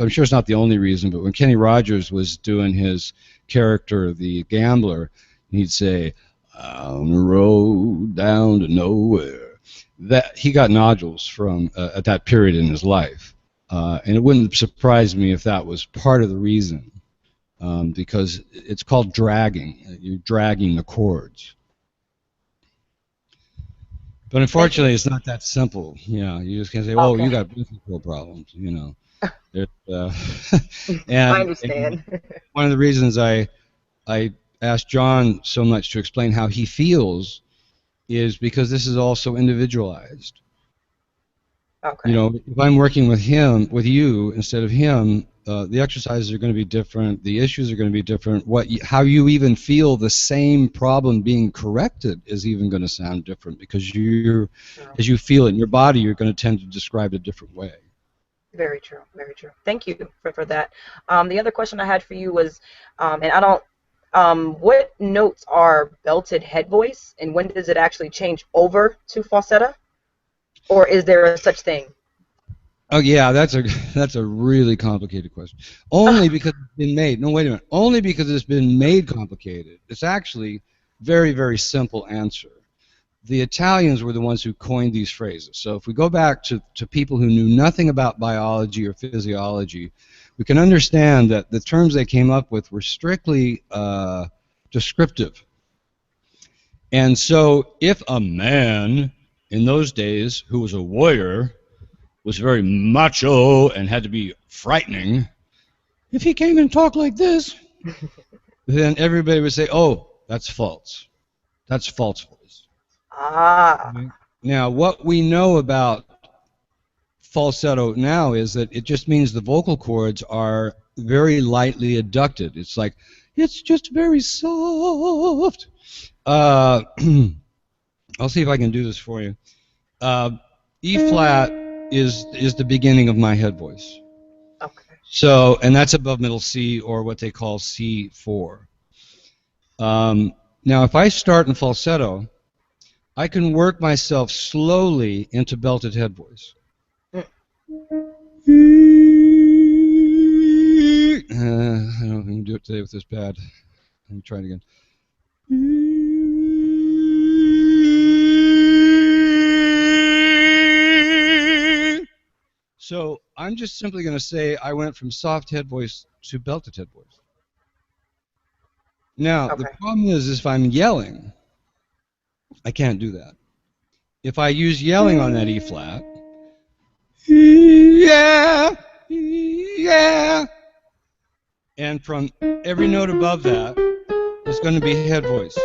D: sure it's not the only reason, but when Kenny Rogers was doing his character, the gambler, he'd say, "On the road down to nowhere." That he got nodules from at that period in his life, and it wouldn't surprise me if that was part of the reason, because it's called dragging. You're dragging the chords. But unfortunately, it's not that simple. You know, you just can't say, "Oh, you got breath control problems." You know, and
F: I understand.
D: One of the reasons I asked John so much to explain how he feels is because this is also individualized.
F: Okay.
D: You know, if I'm working with you instead of him, the exercises are going to be different. The issues are going to be different. How you even feel the same problem being corrected is even going to sound different, because as you feel it in your body, you're going to tend to describe it a different way.
F: Very true. Very true. Thank you for that. The other question I had for you was, and I don't, what notes are belted head voice, and when does it actually change over to falsetto, or is there a such thing?
D: Oh yeah, that's a really complicated question. Only because it's been made. No, wait a minute. Only because it's been made complicated. It's actually very, very simple answer. The Italians were the ones who coined these phrases. So if we go back to people who knew nothing about biology or physiology, we can understand that the terms they came up with were strictly descriptive. And so if a man in those days who was a warrior was very macho and had to be frightening, if he came and talked like this, then everybody would say, "Oh, that's false. That's false voice."
F: Ah.
D: Now, what we know about falsetto now is that it just means the vocal cords are very lightly adducted. It's like, it's just very soft. I'll see if I can do this for you. E flat is the beginning of my head voice.
F: Okay.
D: So, and that's above middle C, or what they call C4. Now, if I start in falsetto, I can work myself slowly into belted head voice. I don't know if I can do it today with this pad. Let me try it again. So I'm just simply going to say I went from soft head voice to belted head voice. Now, the problem is if I'm yelling, I can't do that. If I use yelling on that E flat, yeah, yeah, and from every note above that, it's going to be head voice,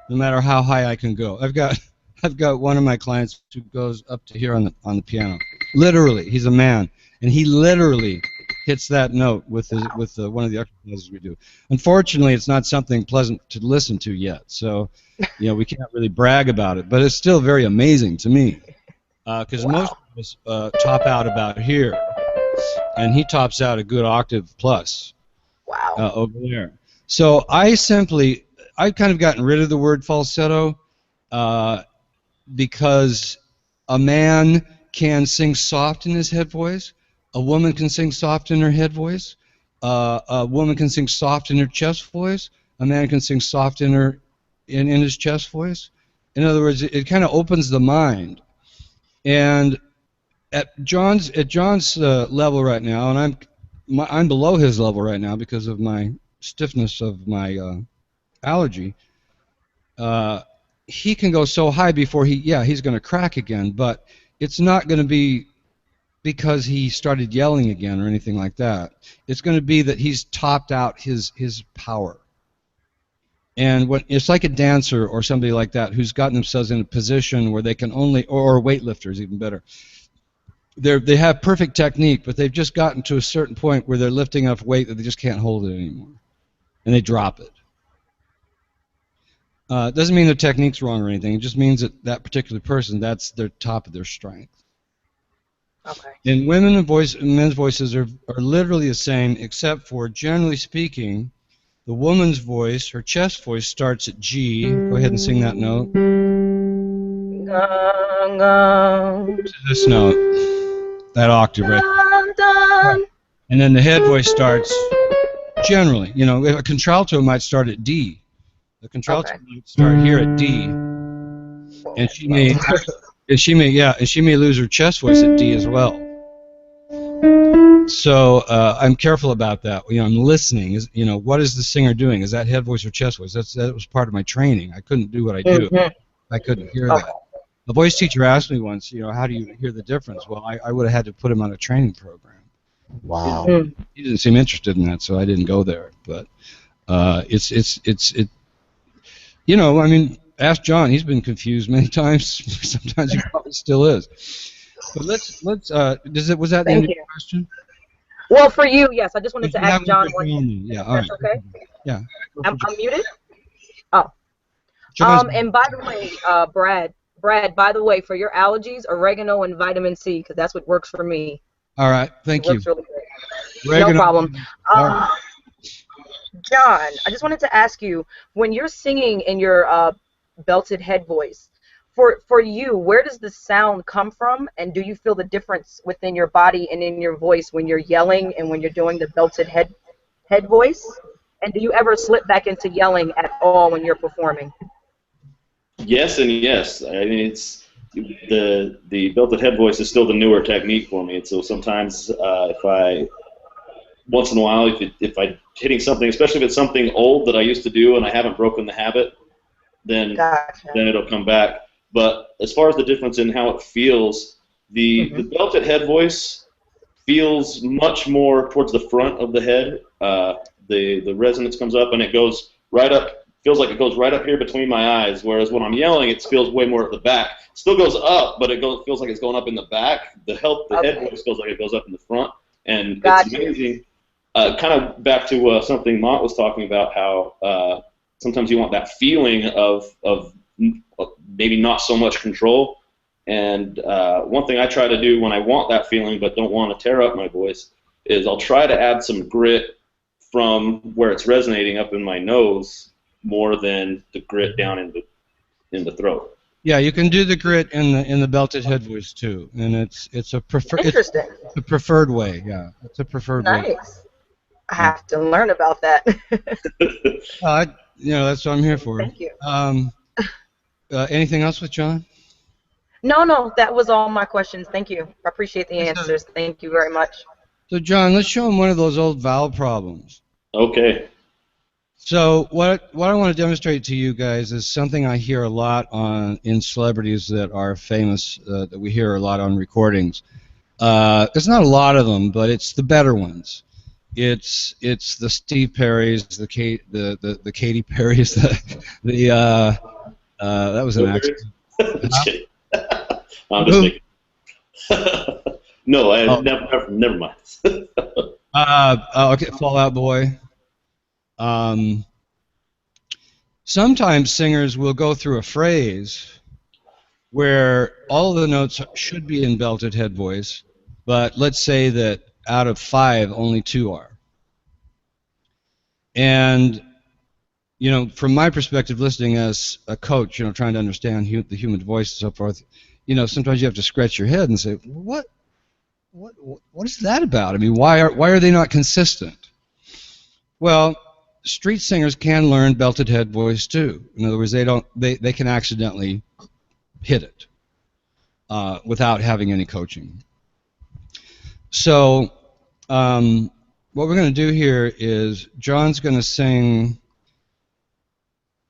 D: no matter how high I can go. I've got one of my clients who goes up to here on the piano. Literally, he's a man, and he literally hits that note with one of the exercises we do. Unfortunately, it's not something pleasant to listen to yet, so we can't really brag about it. But it's still very amazing to me, because most of us top out about here, and he tops out a good octave plus.
F: Wow.
D: Over there. So I've kind of gotten rid of the word falsetto, because a man can sing soft in his head voice. A woman can sing soft in her head voice. A woman can sing soft in her chest voice. A man can sing soft in his chest voice. In other words, it kind of opens the mind. And at John's level right now, and I'm below his level right now because of my stiffness of my allergy. He can go so high before he's going to crack again, but it's not going to be because he started yelling again or anything like that. It's going to be that he's topped out his power. And it's like a dancer or somebody like that who's gotten themselves in a position where they can or weightlifters even better. They have perfect technique, but they've just gotten to a certain point where they're lifting enough weight that they just can't hold it anymore, and they drop it. It doesn't mean their technique's wrong or anything. It just means that particular person, that's their top of their strength.
F: Okay.
D: And women and men's voices are literally the same, except for, generally speaking, the woman's voice, her chest voice, starts at G. Go ahead and sing that note. To this note, that octave right. And then the head voice starts generally. A contralto might start at D. The contralto might start here at D, and she may lose her chest voice at D as well. So I'm careful about that. I'm listening. What is the singer doing? Is that head voice or chest voice? That was part of my training. I couldn't do what I do. I couldn't hear that. The voice teacher asked me once, how do you hear the difference? Well, I would have had to put him on a training program.
C: Wow.
D: He didn't seem interested in that, so I didn't go there. But ask John. He's been confused many times. Sometimes he probably still is. But let's. Was that the end of your question?
F: Well, for you, yes. I just wanted to ask John one.
D: Yeah. All right.
F: Okay.
D: Yeah.
F: I'm muted. Oh. And by the way, Brad. By the way, for your allergies, oregano and vitamin C, because that's what works for me.
D: All right. Thank you.
F: Works really good. No problem. John, I just wanted to ask you, when you're singing in your belted head voice, for you, where does the sound come from, and do you feel the difference within your body and in your voice when you're yelling and when you're doing the belted head voice? And do you ever slip back into yelling at all when you're performing?
B: Yes and yes. I mean, it's the belted head voice is still the newer technique for me, and so sometimes once in a while, if I'm hitting something, especially if it's something old that I used to do and I haven't broken the habit, then it'll come back. But as far as the difference in how it feels, the belted head voice feels much more towards the front of the head. The resonance comes up and it goes right up. Feels like it goes right up here between my eyes. Whereas when I'm yelling, it feels way more at the back. It still goes up, but feels like it's going up in the back. The head voice feels like it goes up in the front, and it's amazing. Kind of back to something Mont was talking about, how sometimes you want that feeling of maybe not so much control. And one thing I try to do when I want that feeling but don't want to tear up my voice is I'll try to add some grit from where it's resonating up in my nose more than the grit down in the throat.
D: Yeah, you can do the grit in the belted head voice too, and it's a preferred way. Yeah, it's a preferred way.
F: Nice. I have to learn about that.
D: That's what I'm here for.
F: Thank you.
D: Anything else with John?
F: No, that was all my questions. Thank you. I appreciate the answers. Thank you very much.
D: So, John, let's show him one of those old vowel problems.
B: Okay.
D: So what I want to demonstrate to you guys is something I hear a lot in celebrities that are famous, that we hear a lot on recordings. There's not a lot of them, but it's the better ones. It's the Steve Perrys, the Katy Perrys, that was an accident.
B: I'm just thinking. No, never mind.
D: Okay, Fall Out Boy. Sometimes singers will go through a phrase where all of the notes should be in belted head voice, but let's say that out of 5, only 2 are. And, you know, from my perspective, listening as a coach, you know, trying to understand the human voice and so forth, you know, sometimes you have to scratch your head and say, what is that about? I mean, why are they not consistent? Well, street singers can learn belted head voice too. In other words, they can accidentally hit it without having any coaching. So what we're going to do here is John's going to sing,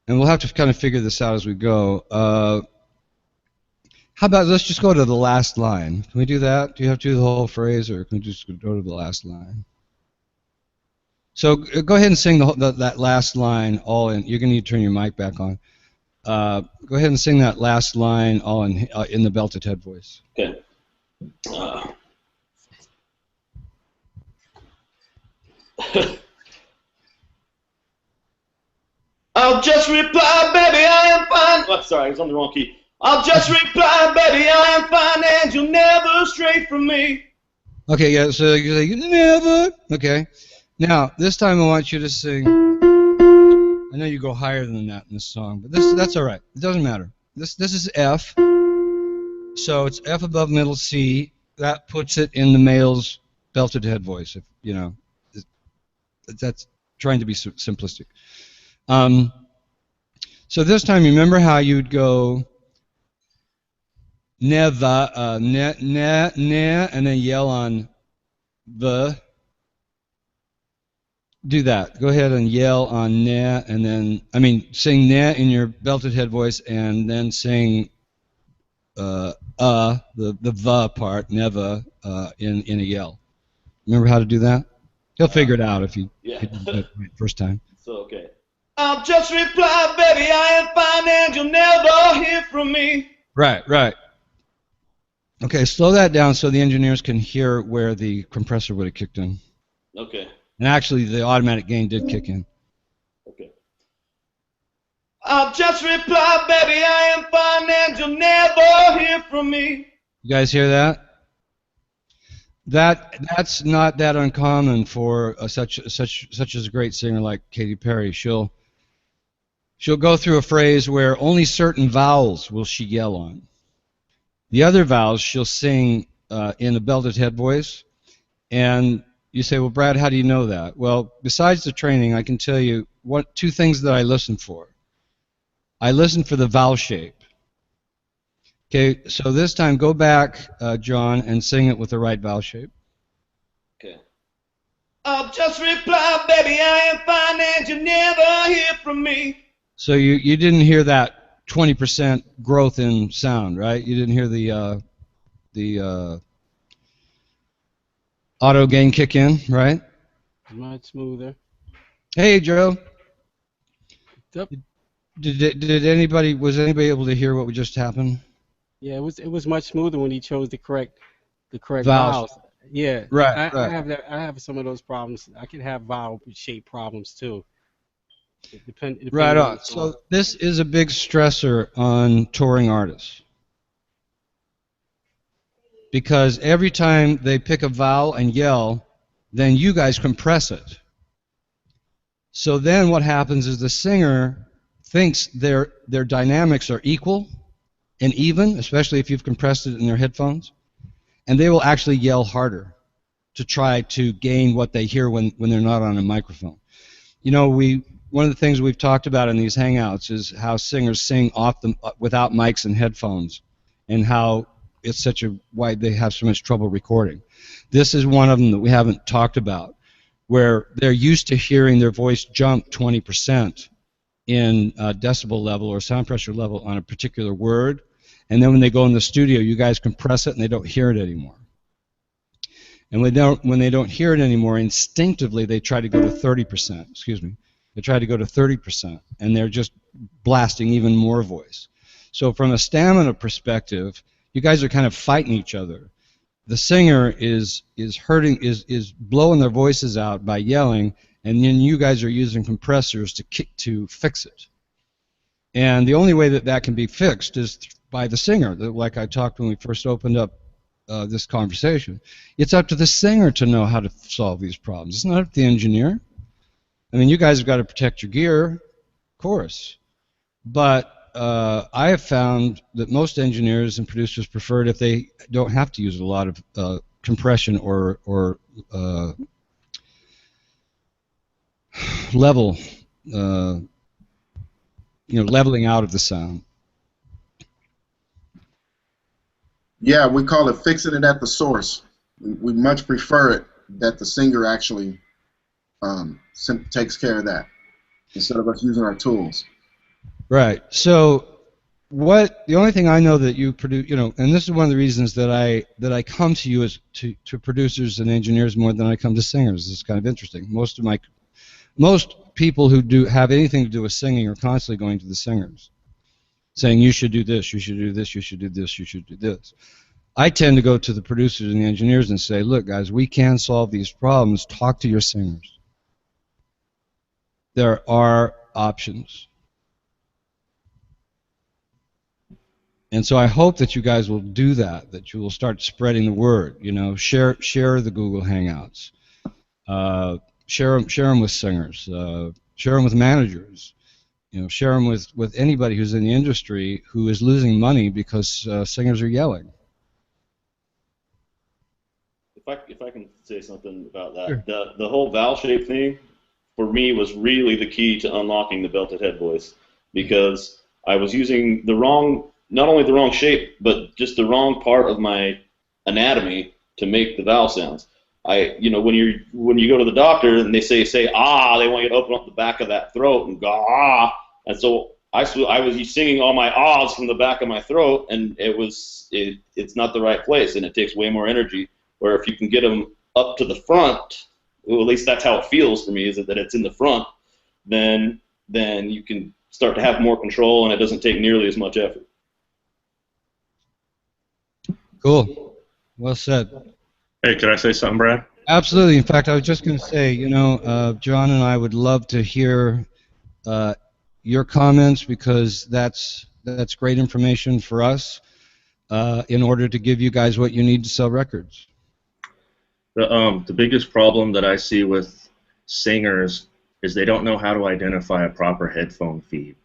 D: and we'll have to kind of figure this out as we go. How about let's just go to the last line. Can we do that? Do you have to do the whole phrase, or can we just go to the last line? So go ahead and sing that last line all in. You're going to need to turn your mic back on. Go ahead and sing that last line all in the belted head voice.
B: Okay. I'll just reply, baby, I am fine. Oh, sorry, I was on the wrong key. I'll just reply, baby, I am fine, and you'll never stray from me.
D: Okay, yeah, so you say, you never. Okay. Now, this time I want you to sing. I know you go higher than that in this song, but that's all right. It doesn't matter. This is F. So it's F above middle C. That puts it in the male's belted head voice. If you know, that's trying to be simplistic. So this time, remember how you'd go never, ne, and then yell on the. Do that. Go ahead and yell on ne, and then sing ne in your belted head voice, and then sing the part, never, in a yell. Remember how to do that? He'll figure it out if you did it first time.
B: So okay. I'll just reply, baby, I am fine, and you'll never hear from me.
D: Right. Okay, slow that down so the engineers can hear where the compressor would have kicked in.
B: Okay.
D: And actually, the automatic gain did kick in.
B: Okay. I'll just reply, baby, I am fine, and you'll never hear from me.
D: You guys hear that? That's not that uncommon for such as a great singer like Katy Perry. She'll go through a phrase where only certain vowels will she yell on. The other vowels she'll sing in a belted head voice, and you say, well, Brad, how do you know that? Well, besides the training, I can tell you two things that I listen for. I listen for the vowel shape. Okay, so this time go back, John, and sing it with the right vowel shape.
B: Okay. I'll just reply, baby, I am fine, and you never hear from me.
D: So you didn't hear that 20% growth in sound, right? You didn't hear the auto gain kick in, right?
G: Much smoother.
D: Hey, Joe.
G: Yep.
D: Was anybody able to hear what just happened?
G: Yeah, it was much smoother when he chose the correct
D: vowels.
G: vowels. Yeah.
D: Right.
G: I have some of those problems. I can have vowel shape problems too.
D: Right on. So this is a big stressor on touring artists, because every time they pick a vowel and yell, then you guys compress it. So then what happens is the singer thinks their dynamics are equal and even, especially if you've compressed it in their headphones, and they will actually yell harder to try to gain what they hear when they're not on a microphone. You know, one of the things we've talked about in these hangouts is how singers sing without mics and headphones and how it's such a why they have so much trouble recording. This is one of them that we haven't talked about, where they're used to hearing their voice jump 20% in decibel level or sound pressure level on a particular word, and then when they go in the studio, you guys compress it and they don't hear it anymore. And when they don't hear it anymore, instinctively they try to go to 30%. Excuse me. They try to go to 30%, and they're just blasting even more voice. So from a stamina perspective, you guys are kind of fighting each other. The singer is blowing their voices out by yelling, and then you guys are using compressors to fix it. And the only way that that can be fixed is by the singer. Like I talked when we first opened up this conversation. It's up to the singer to know how to solve these problems. It's not up to the engineer. I mean, you guys have got to protect your gear, of course. But I have found that most engineers and producers prefer it if they don't have to use a lot of compression or level, leveling out of the sound.
A: Yeah, we call it fixing it at the source. We much prefer it that the singer actually takes care of that instead of us using our tools.
D: Right. So the only thing I know that you produce, and this is one of the reasons that I come to you as to producers and engineers more than I come to singers. It's kind of interesting. Most people who have anything to do with singing are constantly going to the singers, saying you should do this, you should do this, you should do this, you should do this. I tend to go to the producers and the engineers and say, look, guys, we can solve these problems. Talk to your singers. There are options. And so I hope that you guys will do that you will start spreading the word. Share the Google Hangouts. Share them with singers. Share them with managers. Share them with anybody who's in the industry who is losing money because singers are yelling.
B: If I can say something about that,
D: Sure.
B: The whole vowel shape thing for me was really the key to unlocking the belted head voice, because I was using not only the wrong shape, but just the wrong part of my anatomy to make the vowel sounds. When you go to the doctor and they say ah, they want you to open up the back of that throat and go ah, and so I was singing all my ahs from the back of my throat, and it's not the right place, and it takes way more energy. Where if you can get them up to the front, well, at least that's how it feels for me, is that it's in the front, then you can start to have more control, and it doesn't take nearly as much effort.
D: Cool. Well said.
E: Hey, can I say something, Brad?
D: Absolutely. In fact, I was just going to say, John and I would love to hear your comments, because that's great information for us in order to give you guys what you need to sell records.
E: The biggest problem that I see with singers is they don't know how to identify a proper headphone feed,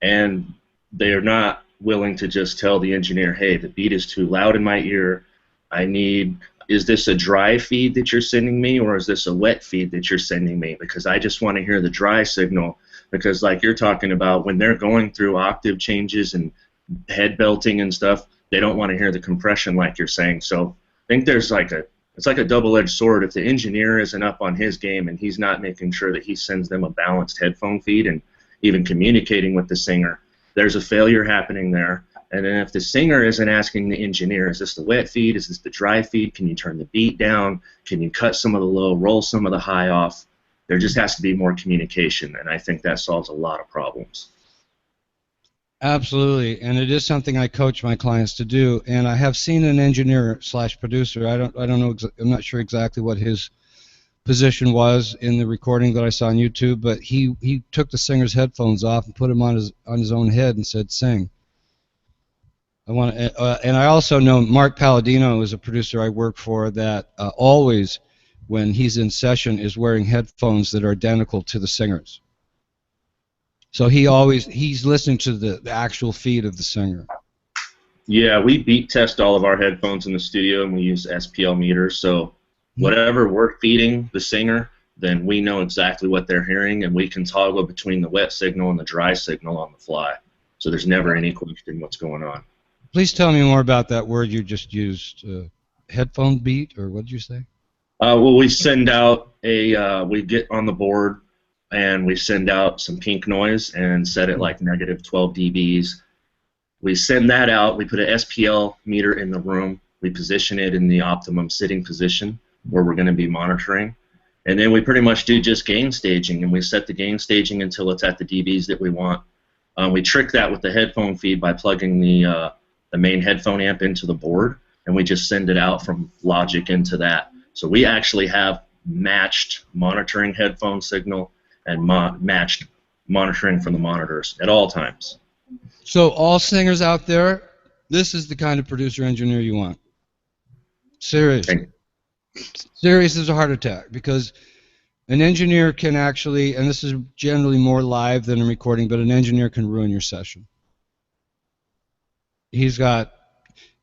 E: and they are not willing to just tell the engineer, hey, the beat is too loud in my ear. Is this a dry feed that you're sending me, or is this a wet feed that you're sending me? Because I just want to hear the dry signal, because like you're talking about, when they're going through octave changes and head belting and stuff, they don't want to hear the compression like you're saying. So I think it's like a double-edged sword. If the engineer isn't up on his game and he's not making sure that he sends them a balanced headphone feed and even communicating with the singer, there's a failure happening there. And then if the singer isn't asking the engineer, is this the wet feed, is this the dry feed, can you turn the beat down, can you cut some of the low, roll some of the high off, there just has to be more communication, and I think that solves a lot of problems.
D: Absolutely, and it is something I coach my clients to do. And I have seen an engineer/producer. I don't know. I'm not sure exactly what his position was in the recording that I saw on YouTube, but he took the singer's headphones off and put them on his own head and said, "Sing." And I also know Mark Palladino is a producer I work for that always, when he's in session, is wearing headphones that are identical to the singer's. So he's listening to the actual feed of the singer.
E: Yeah, we beat test all of our headphones in the studio, and we use SPL meters. So whatever we're feeding the singer, then we know exactly what they're hearing, and we can toggle between the wet signal and the dry signal on the fly. So there's never any question what's going on.
D: Please tell me more about that word you just used. Headphone beat, or what did you say?
E: Well, we send out we get on the board and we send out some pink noise and set it like negative 12 dBs. We send that out. We put an SPL meter in the room. We position it in the optimum sitting position where we're going to be monitoring. And then we pretty much do just gain staging, and we set the gain staging until it's at the dBs that we want. We trick that with the headphone feed by plugging the main headphone amp into the board, and we just send it out from Logic into that. So we actually have matched monitoring headphone signal and matched monitoring from the monitors at all times.
D: So all singers out there, this is the kind of producer engineer you want. Seriously. Serious as a heart attack, because an engineer can actually, and this is generally more live than a recording, but an engineer can ruin your session. He's got,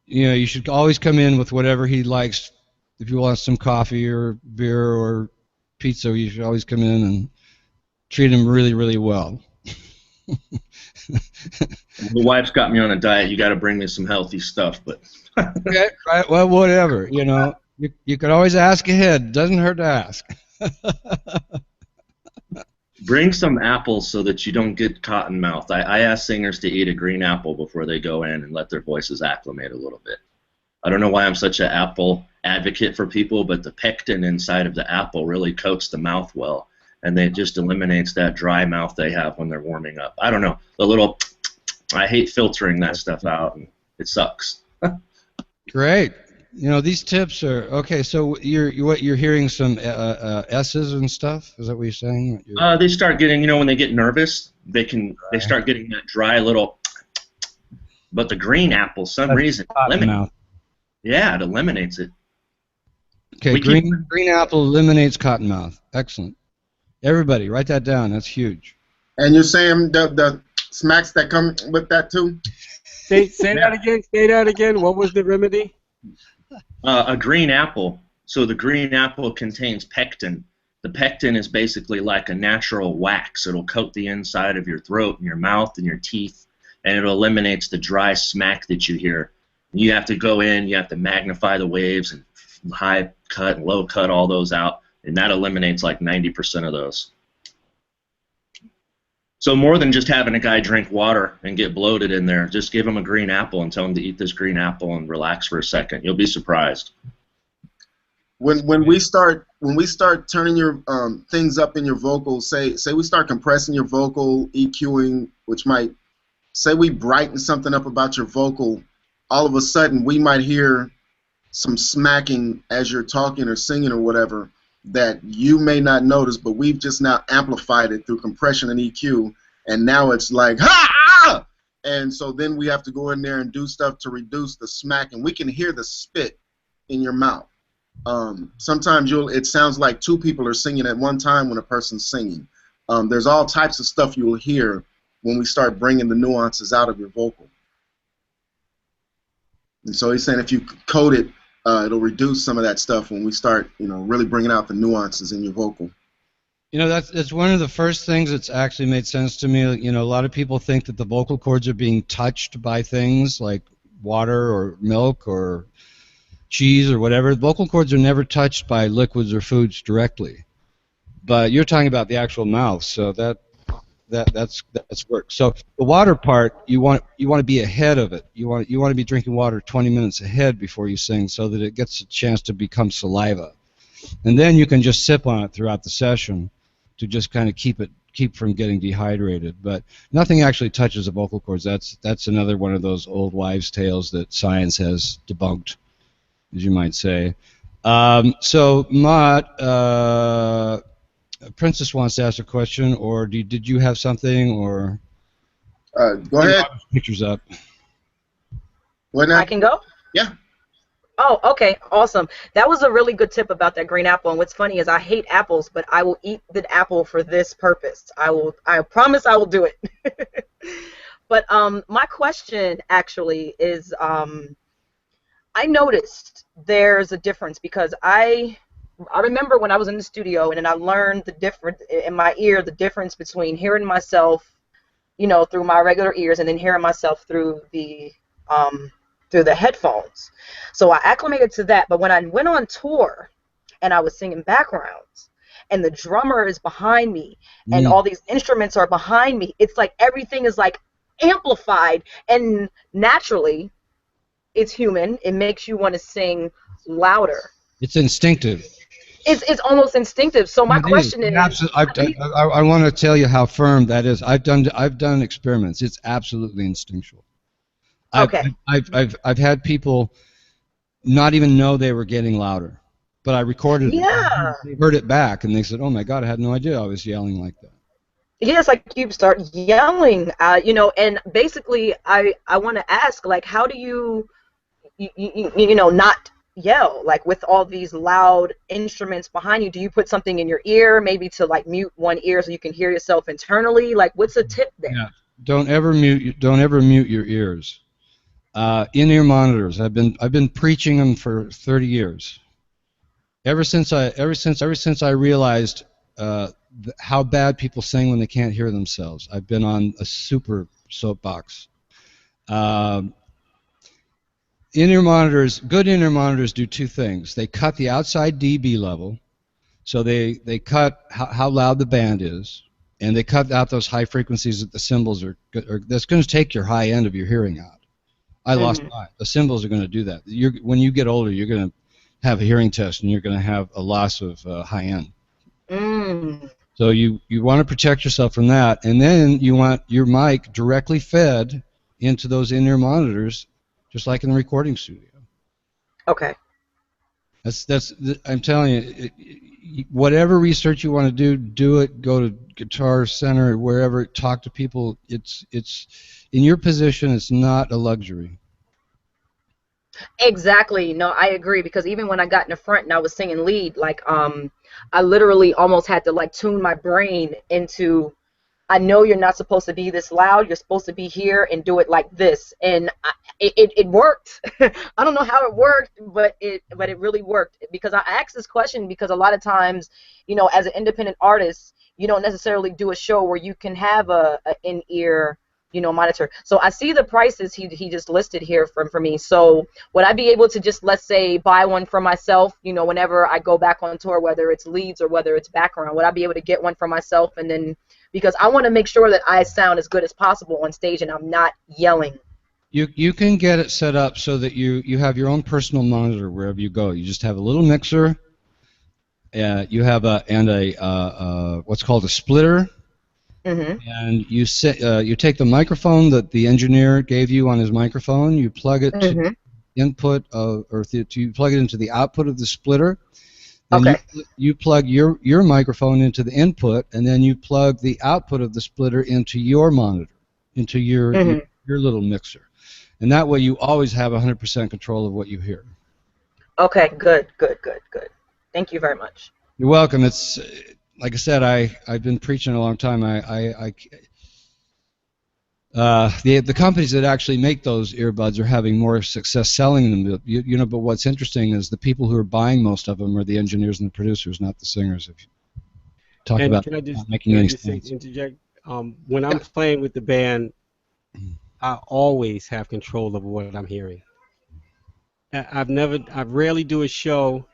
D: you should always come in with whatever he likes. If you want some coffee or beer or pizza, you should always come in and treat him really, really well.
E: The wife's got me on a diet. You got to bring me some healthy stuff, but
D: okay, right, well, whatever. You could always ask ahead. Doesn't hurt to ask.
E: Bring some apples so that you don't get cotton mouth. I ask singers to eat a green apple before they go in and let their voices acclimate a little bit. I don't know why I'm such an apple advocate for people, but the pectin inside of the apple really coats the mouth well, and it just eliminates that dry mouth they have when they're warming up. I don't know. I hate filtering that stuff out, and it sucks.
D: Great. These tips are okay. So you're hearing some S's and stuff. Is that what you're saying?
E: They start getting, when they get nervous, they start getting that dry little. But the green apple, some reason, eliminates. Yeah, it eliminates it.
D: Okay, green apple eliminates cottonmouth. Excellent. Everybody, write that down. That's huge.
A: And you're saying the smacks that come with that too?
G: Say that again. Say that again. What was the remedy?
E: A green apple. So the green apple contains pectin. The pectin is basically like a natural wax. It'll coat the inside of your throat and your mouth and your teeth, and it eliminates the dry smack that you hear. You have to go in, you have to magnify the waves and high cut and low cut all those out, and that eliminates like 90% of those. So more than just having a guy drink water and get bloated in there, just give him a green apple and tell him to eat this green apple and relax for a second. You'll be surprised.
A: When we start turning your things up in your vocals, say we start compressing your vocal, EQing, which might say we brighten something up about your vocal, all of a sudden we might hear some smacking as you're talking or singing or whatever that you may not notice, but we've just now amplified it through compression and EQ, and now it's like, ha! And so then we have to go in there and do stuff to reduce the smack, and we can hear the spit in your mouth. Sometimes it sounds like two people are singing at one time when a person's singing. There's all types of stuff you'll hear when we start bringing the nuances out of your vocal. And so he's saying if you code it, it'll reduce some of that stuff when we start, really bringing out the nuances in your vocal.
D: That's one of the first things that's actually made sense to me. A lot of people think that the vocal cords are being touched by things like water or milk or cheese or whatever. Vocal cords are never touched by liquids or foods directly. But you're talking about the actual mouth, so that's work. So the water part, you want to be ahead of it. You want to be drinking water 20 minutes ahead before you sing, so that it gets a chance to become saliva, and then you can just sip on it throughout the session to just kind of keep from getting dehydrated. But nothing actually touches the vocal cords. That's another one of those old wives' tales that science has debunked, as you might say. So Mott. Princess wants to ask a question, or did you have something, or
A: go ahead.
D: Pictures up.
F: I can go?
A: Yeah.
F: Oh, okay, awesome. That was a really good tip about that green apple. And what's funny is I hate apples, but I will eat the apple for this purpose. I promise I will do it. But my question actually is, I noticed there's a difference, because I remember when I was in the studio and then I learned the difference in my ear, the difference between hearing myself, through my regular ears and then hearing myself through the through the headphones. So I acclimated to that. But when I went on tour and I was singing backgrounds and the drummer is behind me and all these instruments are behind me, it's like everything is like amplified, and naturally it's human. It makes you want to sing louder.
D: It's instinctive.
F: It's almost instinctive. So my question is,
D: I want to tell you how firm that is. I've done experiments. It's absolutely instinctual.
F: Okay.
D: I've had people not even know they were getting louder, but I recorded it.
F: Yeah.
D: They heard it back and they said, "Oh my God, I had no idea I was yelling like that."
F: Yeah, it's like you start yelling, you know. And basically, I want to ask, like, how do you not yell, like, with all these loud instruments behind you? Do you put something in your ear, maybe to like mute one ear so you can hear yourself internally? Like, what's the tip there?
D: Yeah. Don't ever mute your ears. In-ear monitors. I've been preaching them for 30 years. Ever since I realized how bad people sing when they can't hear themselves, I've been on a super soapbox. In-ear monitors, good in-ear monitors do two things. They cut the outside dB level, so they cut how loud the band is, and they cut out those high frequencies that the cymbals are that's going to take your high end of your hearing out. I lost mine. The cymbals are going to do that. When you get older, you're going to have a hearing test, and you're going to have a loss of high end. So you want to protect yourself from that, and then you want your mic directly fed into those in-ear monitors, just like in the recording studio.
F: Okay.
D: I'm telling you, whatever research you want to do it. Go to Guitar Center or wherever. Talk to people. It's in your position. It's not a luxury.
F: Exactly. No, I agree, because even when I got in the front and I was singing lead, like I literally almost had to like tune my brain into, I know you're not supposed to be this loud. You're supposed to be here and do it like this, and it worked. I don't know how it worked, but it really worked, because I asked this question because a lot of times, you know, as an independent artist, you don't necessarily do a show where you can have a in-ear, you know, monitor. So I see the prices he just listed here for me. So would I be able to just, let's say, buy one for myself, you know, whenever I go back on tour, whether it's leads or whether it's background? Would I be able to get one for myself, and then, because I want to make sure that I sound as good as possible on stage and I'm not yelling?
D: You can get it set up so that you have your own personal monitor wherever you go. You just have a little mixer. You have what's called a splitter. And you take the microphone that the engineer gave you on his microphone. You plug it to the input you plug it into the output of the splitter. Then you plug your microphone into the input, and then you plug the output of the splitter into your monitor, into your little mixer. And that way you always have 100% control of what you hear. Okay, good.
F: Thank you very much.
D: You're welcome. It's like I said, I've been preaching a long time. The companies that actually make those earbuds are having more success selling them. You know, but what's interesting is the people who are buying most of them are the engineers and the producers, not the singers. If you talk about not making any sense.
G: Interject? When I'm playing with the band, I always have control over what I'm hearing. I rarely do a show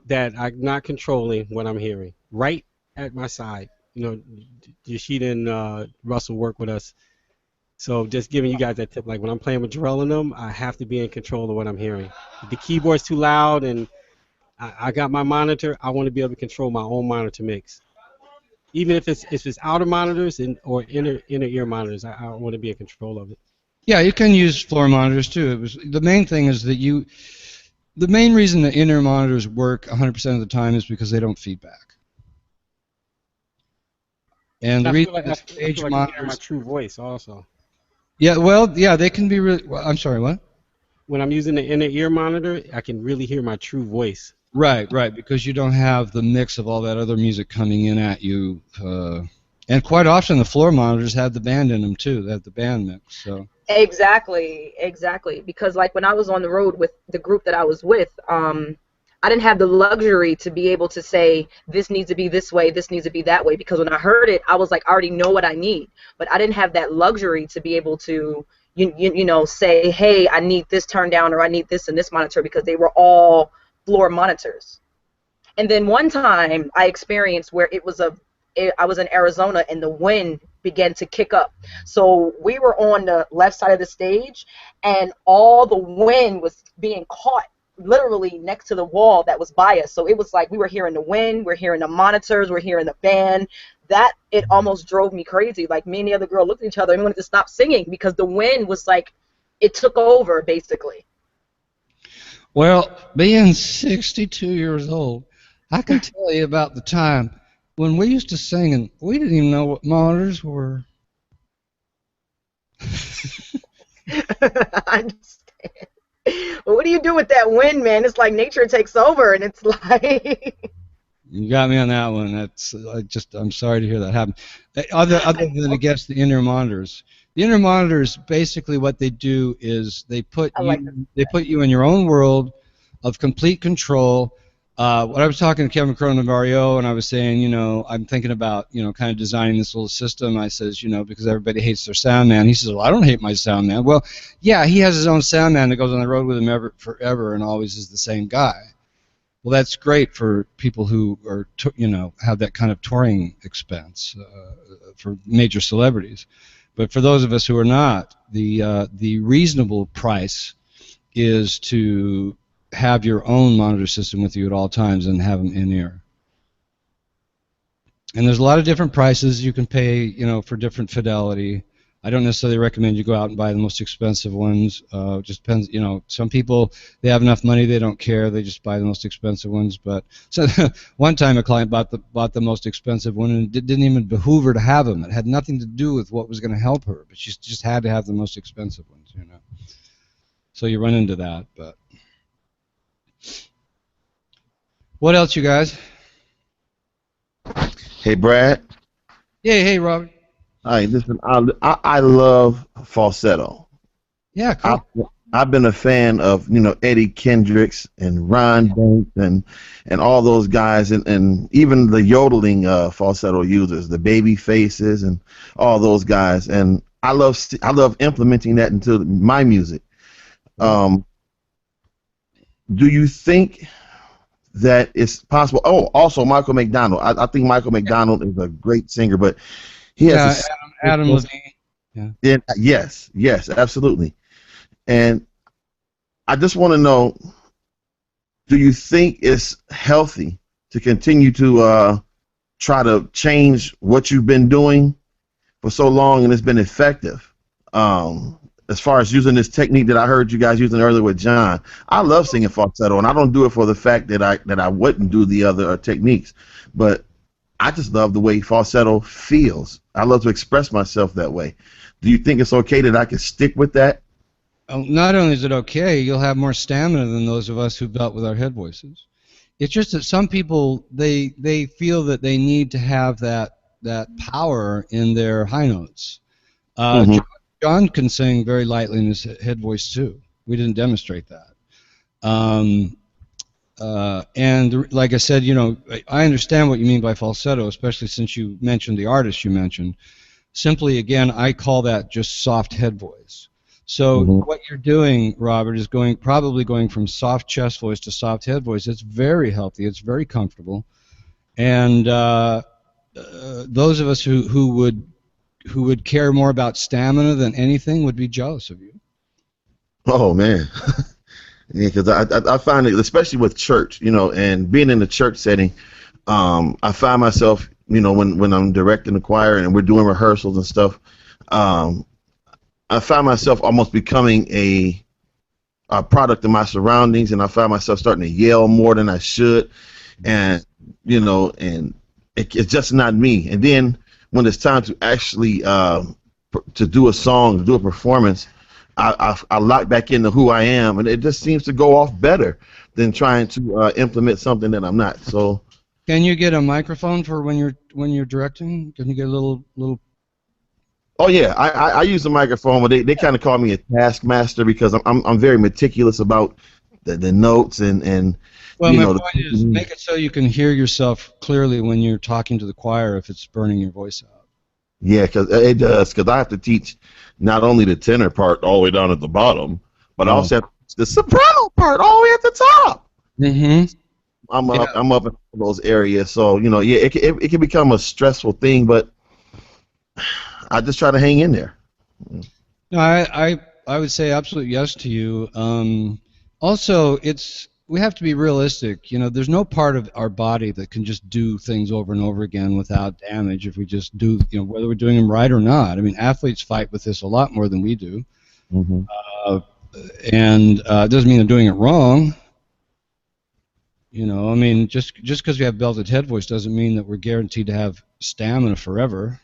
G: that I'm not controlling what I'm hearing. Right at my side, you know, Yashida and Russell work with us. So just giving you guys that tip, like when I'm playing with Jarrell and them, I have to be in control of what I'm hearing. If the keyboard's too loud and I got my monitor, I want to be able to control my own monitor mix. Even if it's outer monitors or inner ear monitors, I want to be in control of it.
D: Yeah, you can use floor monitors too. The main thing is that the main reason the inner monitors work 100% of the time is because they don't feedback. And the reason the stage monitors,
G: I hear my true voice also.
D: Yeah, well, yeah, they can be really. Well, I'm sorry, what?
G: When I'm using the inner ear monitor, I can really hear my true voice.
D: Right, because you don't have the mix of all that other music coming in at you. And quite often the floor monitors have the band in them too. They have the band mix. So.
F: Exactly. Because like when I was on the road with the group that I was with, I didn't have the luxury to be able to say this needs to be this way, this needs to be that way. Because when I heard it, I was like, I already know what I need. But I didn't have that luxury to be able to, you know, say, hey, I need this turned down, or I need this and this monitor, because they were all floor monitors. And then one time I experienced where I was in Arizona and the wind began to kick up. So we were on the left side of the stage, and all the wind was being caught literally next to the wall that was by us. So it was like we were hearing the wind, we're hearing the monitors, we're hearing the band. That, it almost drove me crazy. Like, me and the other girl looked at each other and wanted to stop singing because the wind was like, it took over basically.
D: Well, being 62 years old, I can tell you about the time when we used to sing and we didn't even know what monitors were.
F: I understand. But what do you do with that wind, man? It's like nature takes over, and it's like...
D: You got me on that one. I'm sorry to hear that happen. Other than, I guess, the inner monitors. The inner monitors, basically what they do is they put you in your own world of complete control. When I was talking to Kevin Cronin of REO, and I was saying, you know, I'm thinking about, you know, kind of designing this little system. I says, you know, because everybody hates their sound man. He says, well, I don't hate my sound man. Well, yeah, he has his own sound man that goes on the road with him forever and always is the same guy. Well, that's great for people who are, you know, have that kind of touring expense for major celebrities. But for those of us who are not, the reasonable price is to have your own monitor system with you at all times and have them in ear. And there's a lot of different prices you can pay, you know, for different fidelity. I don't necessarily recommend you go out and buy the most expensive ones. Just depends, you know, some people, they have enough money, they don't care, they just buy the most expensive ones. But so one time a client bought the most expensive one, and it didn't even behoove her to have them. It had nothing to do with what was going to help her, but she just had to have the most expensive ones, you know. So you run into that, but. What else, you guys?
C: Hey, Brad.
D: Yeah, hey, Robert.
C: Hi, listen, I love falsetto.
D: Yeah, cool.
C: I've been a fan of, you know, Eddie Kendricks and Ron Banks and all those guys, and even the yodeling falsetto users, the baby faces and all those guys, and I love implementing that into my music. Do you think that it's possible? Oh, also Michael McDonald. I think Michael McDonald is a great singer, but he has
D: Adam Levine.
C: Yeah. Yes, absolutely. And I just want to know, do you think it's healthy to continue to try to change what you've been doing for so long and it's been effective? As far as using this technique that I heard you guys using earlier with John, I love singing falsetto, and I don't do it for the fact that I wouldn't do the other techniques, but I just love the way falsetto feels. I love to express myself that way. Do you think it's okay that I can stick with that?
D: Not only is it okay, you'll have more stamina than those of us who've dealt with our head voices. It's just that some people, they feel that they need to have that power in their high notes. John can sing very lightly in his head voice too. We didn't demonstrate that. And like I said, you know, I understand what you mean by falsetto, especially since you mentioned the artist you mentioned. Simply, again, I call that just soft head voice. So what you're doing, Robert, is probably going from soft chest voice to soft head voice. It's very healthy. It's very comfortable. And those of us who would care more about stamina than anything would be jealous of you.
C: Oh man. Yeah, because I find it, especially with church, you know, and being in the church setting, I find myself, you know, when I'm directing the choir and we're doing rehearsals and stuff, I find myself almost becoming a product of my surroundings, and I find myself starting to yell more than I should, and you know, and it's just not me. And then when it's time to actually to do a song, to do a performance, I lock back into who I am, and it just seems to go off better than trying to implement something that I'm not. So,
D: can you get a microphone for when you're directing? Can you get a little?
C: Oh yeah, I use the microphone, but they kind of call me a taskmaster because I'm very meticulous about the notes and.
D: Well, my point is, make it so you can hear yourself clearly when you're talking to the choir if it's burning your voice out.
C: Yeah, because it does. Because I have to teach not only the tenor part all the way down at the bottom, but I
D: Oh.
C: also have to teach the soprano part all the way at the top.
D: Mm-hmm.
C: I'm up in those areas, so you know, yeah, it can become a stressful thing, but I just try to hang in there.
D: No, I would say absolute yes to you. Also, we have to be realistic. You know, there's no part of our body that can just do things over and over again without damage if we just do, you know, whether we're doing them right or not. I mean, athletes fight with this a lot more than we do.
C: Mm-hmm.
D: And it doesn't mean they're doing it wrong. You know, I mean, just because we have belted head voice doesn't mean that we're guaranteed to have stamina forever.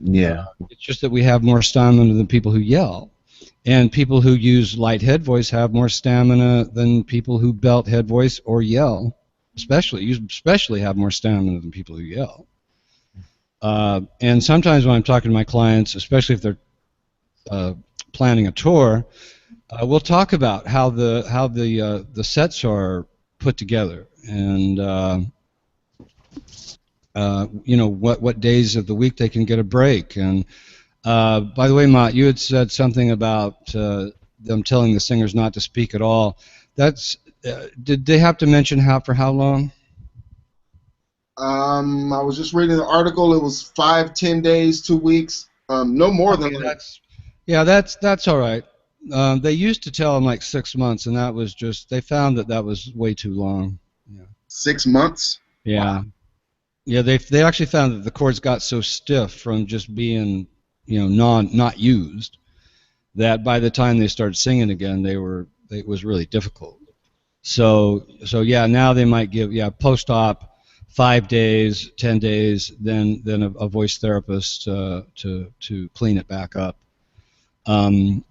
C: Yeah.
D: It's just that we have more stamina than people who yell. And people who use light head voice have more stamina than people who belt head voice or yell. You especially have more stamina than people who yell. And sometimes when I'm talking to my clients, especially if they're planning a tour, we'll talk about how the sets are put together, and you know, what days of the week they can get a break. And by the way, Mott, you had said something about them telling the singers not to speak at all. That's did they have to mention for how long?
A: I was just reading the article. It was 5, 10 days, 2 weeks. No more than like,
D: That's all right. They used to tell them like 6 months, and that was just, they found that was way too long. Yeah.
A: 6 months.
D: Yeah.
A: Wow.
D: Yeah, they actually found that the chords got so stiff from just being, you know, not used, that by the time they started singing again, it was really difficult. So yeah, now they might give post-op 5 days, 10 days, then a voice therapist to clean it back up. And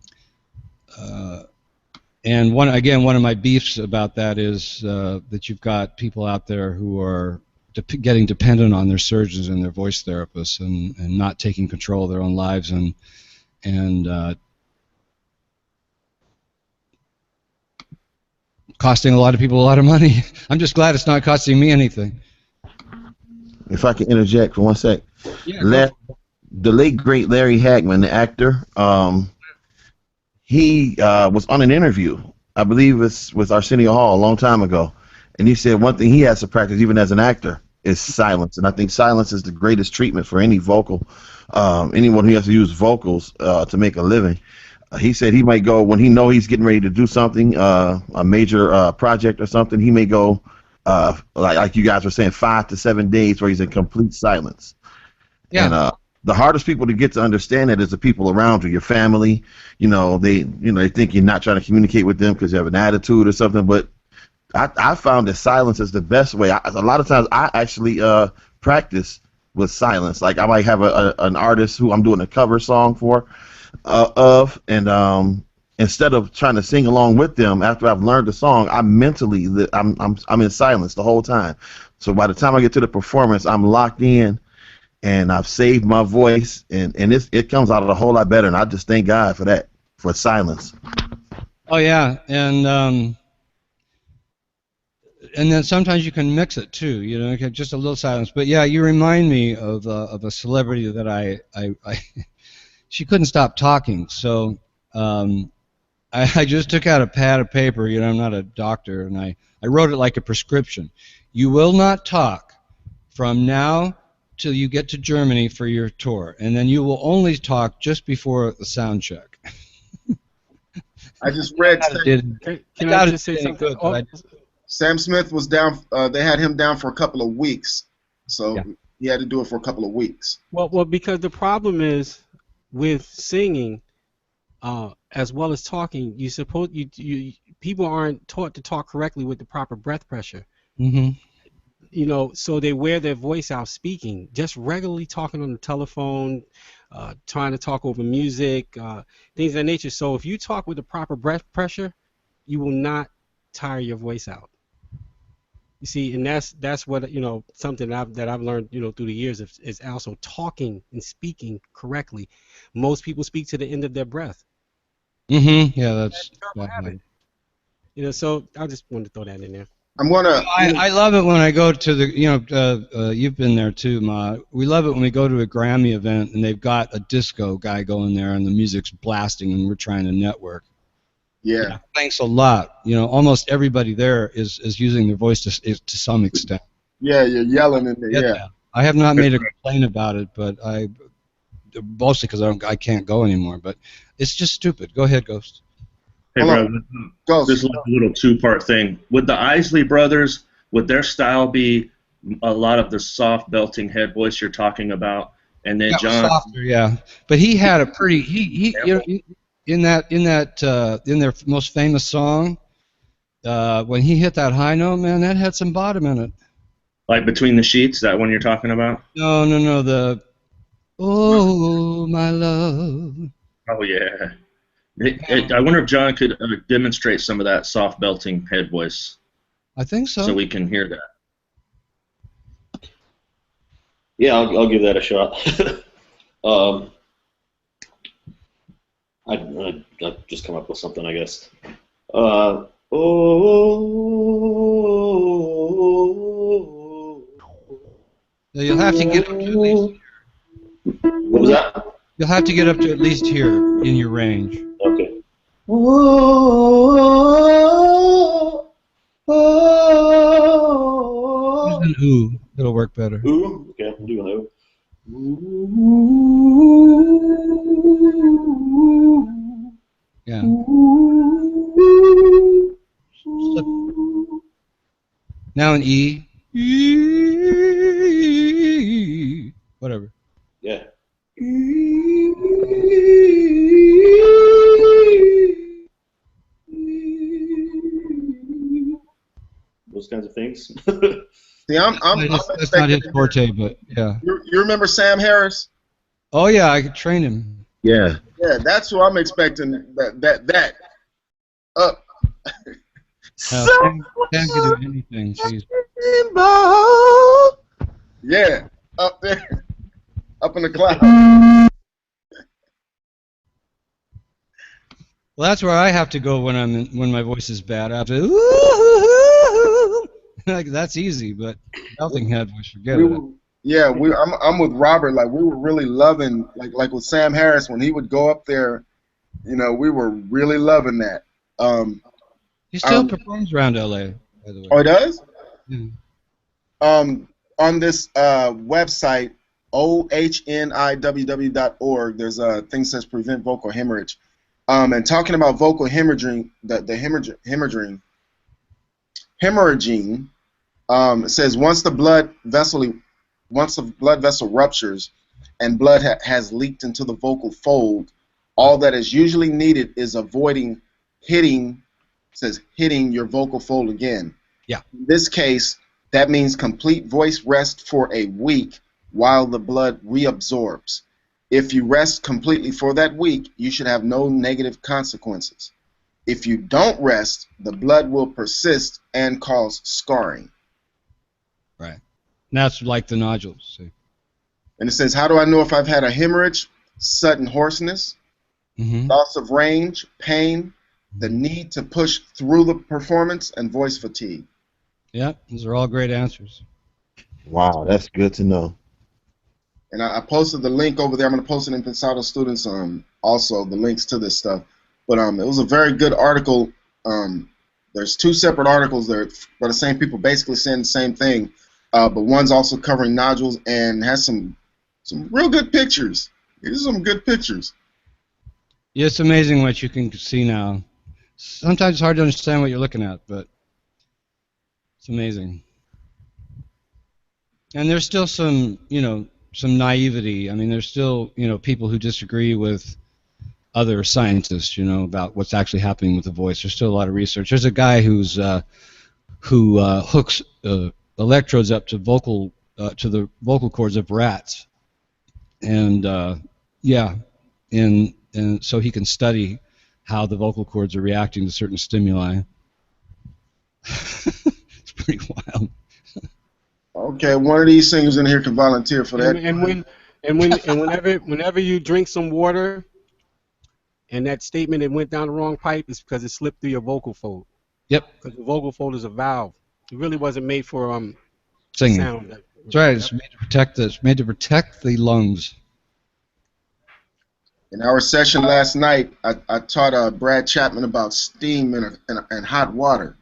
D: one of my beefs about that is that you've got people out there who are getting dependent on their surgeons and their voice therapists, and not taking control of their own lives, and costing a lot of people a lot of money. I'm just glad it's not costing me anything.
C: If I can interject for 1 sec.
D: Yeah,
C: The late great Larry Hagman, the actor, he was on an interview, I believe it's with Arsenio Hall a long time ago, and he said one thing he has to practice even as an actor is silence, and I think silence is the greatest treatment for any anyone who has to use vocals to make a living. He said he might go when he know he's getting ready to do something, a major project or something. He may go like you guys were saying, 5 to 7 days where he's in complete silence.
D: yeah.
C: And the hardest people to get to understand it is the people around you, your family. You know, they think you're not trying to communicate with them because you have an attitude or something. But I found that silence is the best way. A lot of times I actually practice with silence. Like I might have an artist who I'm doing a cover song for, and instead of trying to sing along with them after I've learned the song, I'm in silence the whole time. So by the time I get to the performance, I'm locked in, and I've saved my voice, and it comes out a whole lot better. And I just thank God for that, for silence.
D: Oh yeah, and then sometimes you can mix it too, you know, just a little silence. But yeah, you remind me of a celebrity that I she couldn't stop talking, so I just took out a pad of paper. You know, I'm not a doctor, and I wrote it like a prescription. You will not talk from now till you get to Germany for your tour, and then you will only talk just before the sound check.
A: I just read.
G: Can I just say something?
A: Sam Smith was down. They had him down for a couple of weeks, so
D: Yeah.
A: he had to do it for a couple of weeks.
G: Well, because the problem is with singing, as well as talking, people aren't taught to talk correctly with the proper breath pressure.
D: Mm-hmm.
G: You know, so they wear their voice out speaking, just regularly talking on the telephone, trying to talk over music, things of that nature. So if you talk with the proper breath pressure, you will not tire your voice out. You see, and that's what, you know, something that I've learned, you know, through the years is also talking and speaking correctly. Most people speak to the end of their breath.
D: Mm-hmm. Yeah, that's
G: a terrible habit. You know, so I just wanted to throw that in there.
A: I'm gonna.
D: I love it when I go to the, you've been there too, Ma. We love it when we go to a Grammy event and they've got a disco guy going there and the music's blasting and we're trying to network.
A: Yeah.
D: Thanks a lot. Almost everybody there is using their voice to some extent.
A: Yeah, you're yelling in there. Yeah.
D: That. I have not made a complaint about it, but mostly because I can't go anymore. But it's just stupid. Go ahead, Ghost.
E: Hey, bro, this is like a little two-part thing. Would the Isley Brothers, would their style be a lot of the soft belting head voice you're talking about? And then John,
D: softer, yeah. But he had a pretty in their most famous song, when he hit that high note, man, that had some bottom in it.
E: Like Between the Sheets, that one you're talking about?
D: No, the Oh my love.
E: Oh yeah. I wonder if John could demonstrate some of that soft belting head voice.
D: I think so.
E: So we can hear that.
B: Yeah, I'll give that a shot. I just come up with something, I guess.
D: You'll have to get up to at least.
B: What was that?
D: You'll have to get up to at least here in your range.
B: Okay.
D: Use an ooh. It'll work better.
B: Ooh? Okay, I'm doing ooh.
D: Yeah. Now an E. Whatever.
B: Yeah. Those kinds of things.
A: See,
D: that's not his forte, but yeah.
A: You remember Sam Harris?
D: Oh yeah, I could train him.
C: Yeah.
A: Yeah, that's who I'm expecting. That up.
D: Sam can do anything. Jeez.
A: Yeah, up there, up in the clouds.
D: Well, that's where I have to go when my voice is bad. I have to ooh, like that's easy, but belting head voice, forget it.
A: Yeah, I'm with Robert. Like we were really loving, like with Sam Harris when he would go up there. We were really loving that.
D: He still performs around LA, by the way.
A: Oh, he does?
D: Yeah.
A: On this website, ohniww.org, there's a thing that says prevent vocal hemorrhage. And talking about vocal hemorrhaging, hemorrhaging, it says once the blood vessel ruptures and blood has leaked into the vocal fold, all that is usually needed is avoiding hitting your vocal fold again.
D: Yeah.
A: In this case, that means complete voice rest for a week while the blood reabsorbs. If you rest completely for that week, you should have no negative consequences. If you don't rest, the blood will persist and cause scarring.
D: Right. And that's like the nodules. See?
A: And it says, how do I know if I've had a hemorrhage? Sudden hoarseness, loss of range, pain, the need to push through the performance, and voice fatigue.
D: Yeah, those are all great answers.
C: Wow, that's good to know.
A: And I posted the link over there. I'm going to post it in Pensado Students also, the links to this stuff. But it was a very good article. There's two separate articles there by the same people basically saying the same thing. But one's also covering nodules and has some real good pictures. These are some good pictures.
D: Yeah, it's amazing what you can see now. Sometimes it's hard to understand what you're looking at, but it's amazing. And there's still some naivety. I mean, there's still, people who disagree with other scientists, about what's actually happening with the voice. There's still a lot of research. There's a guy who hooks electrodes up to the vocal cords of rats, and and so he can study how the vocal cords are reacting to certain stimuli. It's pretty wild.
A: Okay, one of these singers in here can volunteer for that.
G: Whenever you drink some water, and that statement it went down the wrong pipe, is because it slipped through your vocal fold.
D: Yep.
G: Because the vocal fold is a valve. It really wasn't made for
D: Singing.
G: sound.
D: That's right.
G: Yep.
D: It's made to protect the. It's made to protect the lungs.
A: In our session last night, I taught Brad Chapman about steam and hot water.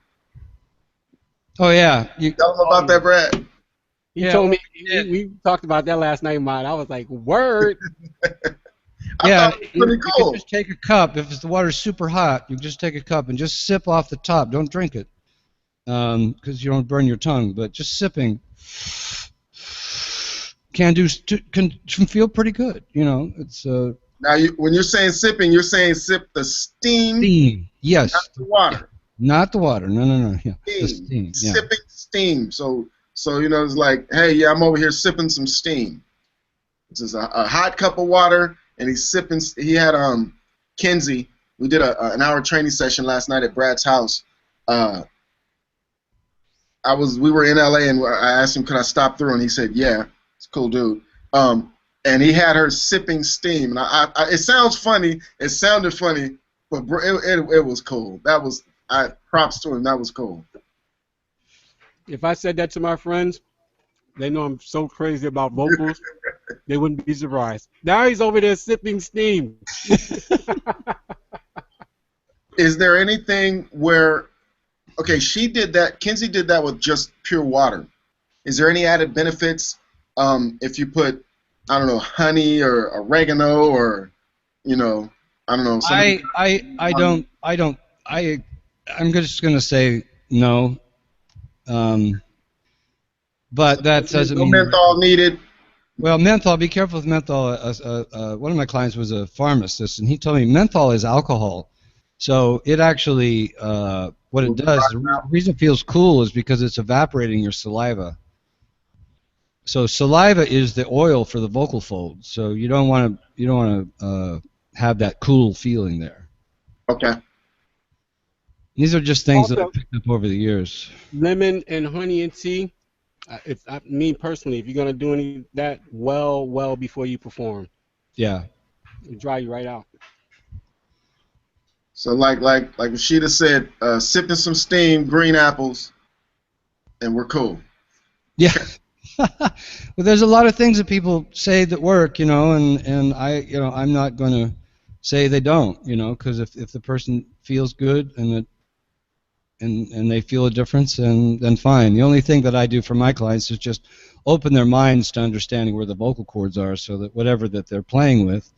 D: Oh yeah.
A: Tell him about that, Brad.
G: He
D: Yeah,
G: told me
D: yeah.
G: we talked about that last night, man. I was like, word.
A: I thought it was pretty
D: you
A: cool.
D: can just take a cup. If the water's super hot, you just take a cup and just sip off the top. Don't drink it, because you don't burn your tongue. But just sipping can feel pretty good. You know, it's
A: Now, when you're saying sipping, you're saying sip the steam,
D: steam. Yes,
A: not the water.
D: not the water. No. Yeah, the
A: Steam.
D: steam. Yeah.
A: Sipping steam. So you know, it's like, hey, yeah, I'm over here sipping some steam. This is a hot cup of water, and he's sipping. He had Kenzie. We did an hour training session last night at Brad's house. We were in LA, and I asked him, could I stop through, and he said, yeah. It's a cool dude. And he had her sipping steam. And it sounds funny. It sounded funny, but it was cool. That was props to him. That was cool.
G: If I said that to my friends, they know I'm so crazy about vocals, they wouldn't be surprised. Now he's over there sipping steam.
A: Is there anything where, okay, she did that, Kenzie did that with just pure water. Is there any added benefits if you put, I don't know, honey or oregano or, you know, I don't know.
D: I'm just gonna say no. But that doesn't
A: no
D: mean
A: menthol needed.
D: Well, menthol. Be careful with menthol. One of my clients was a pharmacist, and he told me menthol is alcohol. So it actually, what it does, the reason it feels cool is because it's evaporating your saliva. So saliva is the oil for the vocal folds. So you don't want to have that cool feeling there.
A: Okay.
D: These are just things that
G: Also,
D: I've picked up over the years.
G: lemon and honey and tea. Me personally, if you're gonna do any of that, well before you perform,
D: Yeah.
G: it'll dry you right out.
A: So like Rashida said, sipping some steam, green apples, and we're cool.
D: Yeah. Well, there's a lot of things that people say that work, you know, and I'm not going to say they don't, you know, because if the person feels good and they feel a difference, then fine. The only thing that I do for my clients is just open their minds to understanding where the vocal cords are, so that whatever that they're playing with,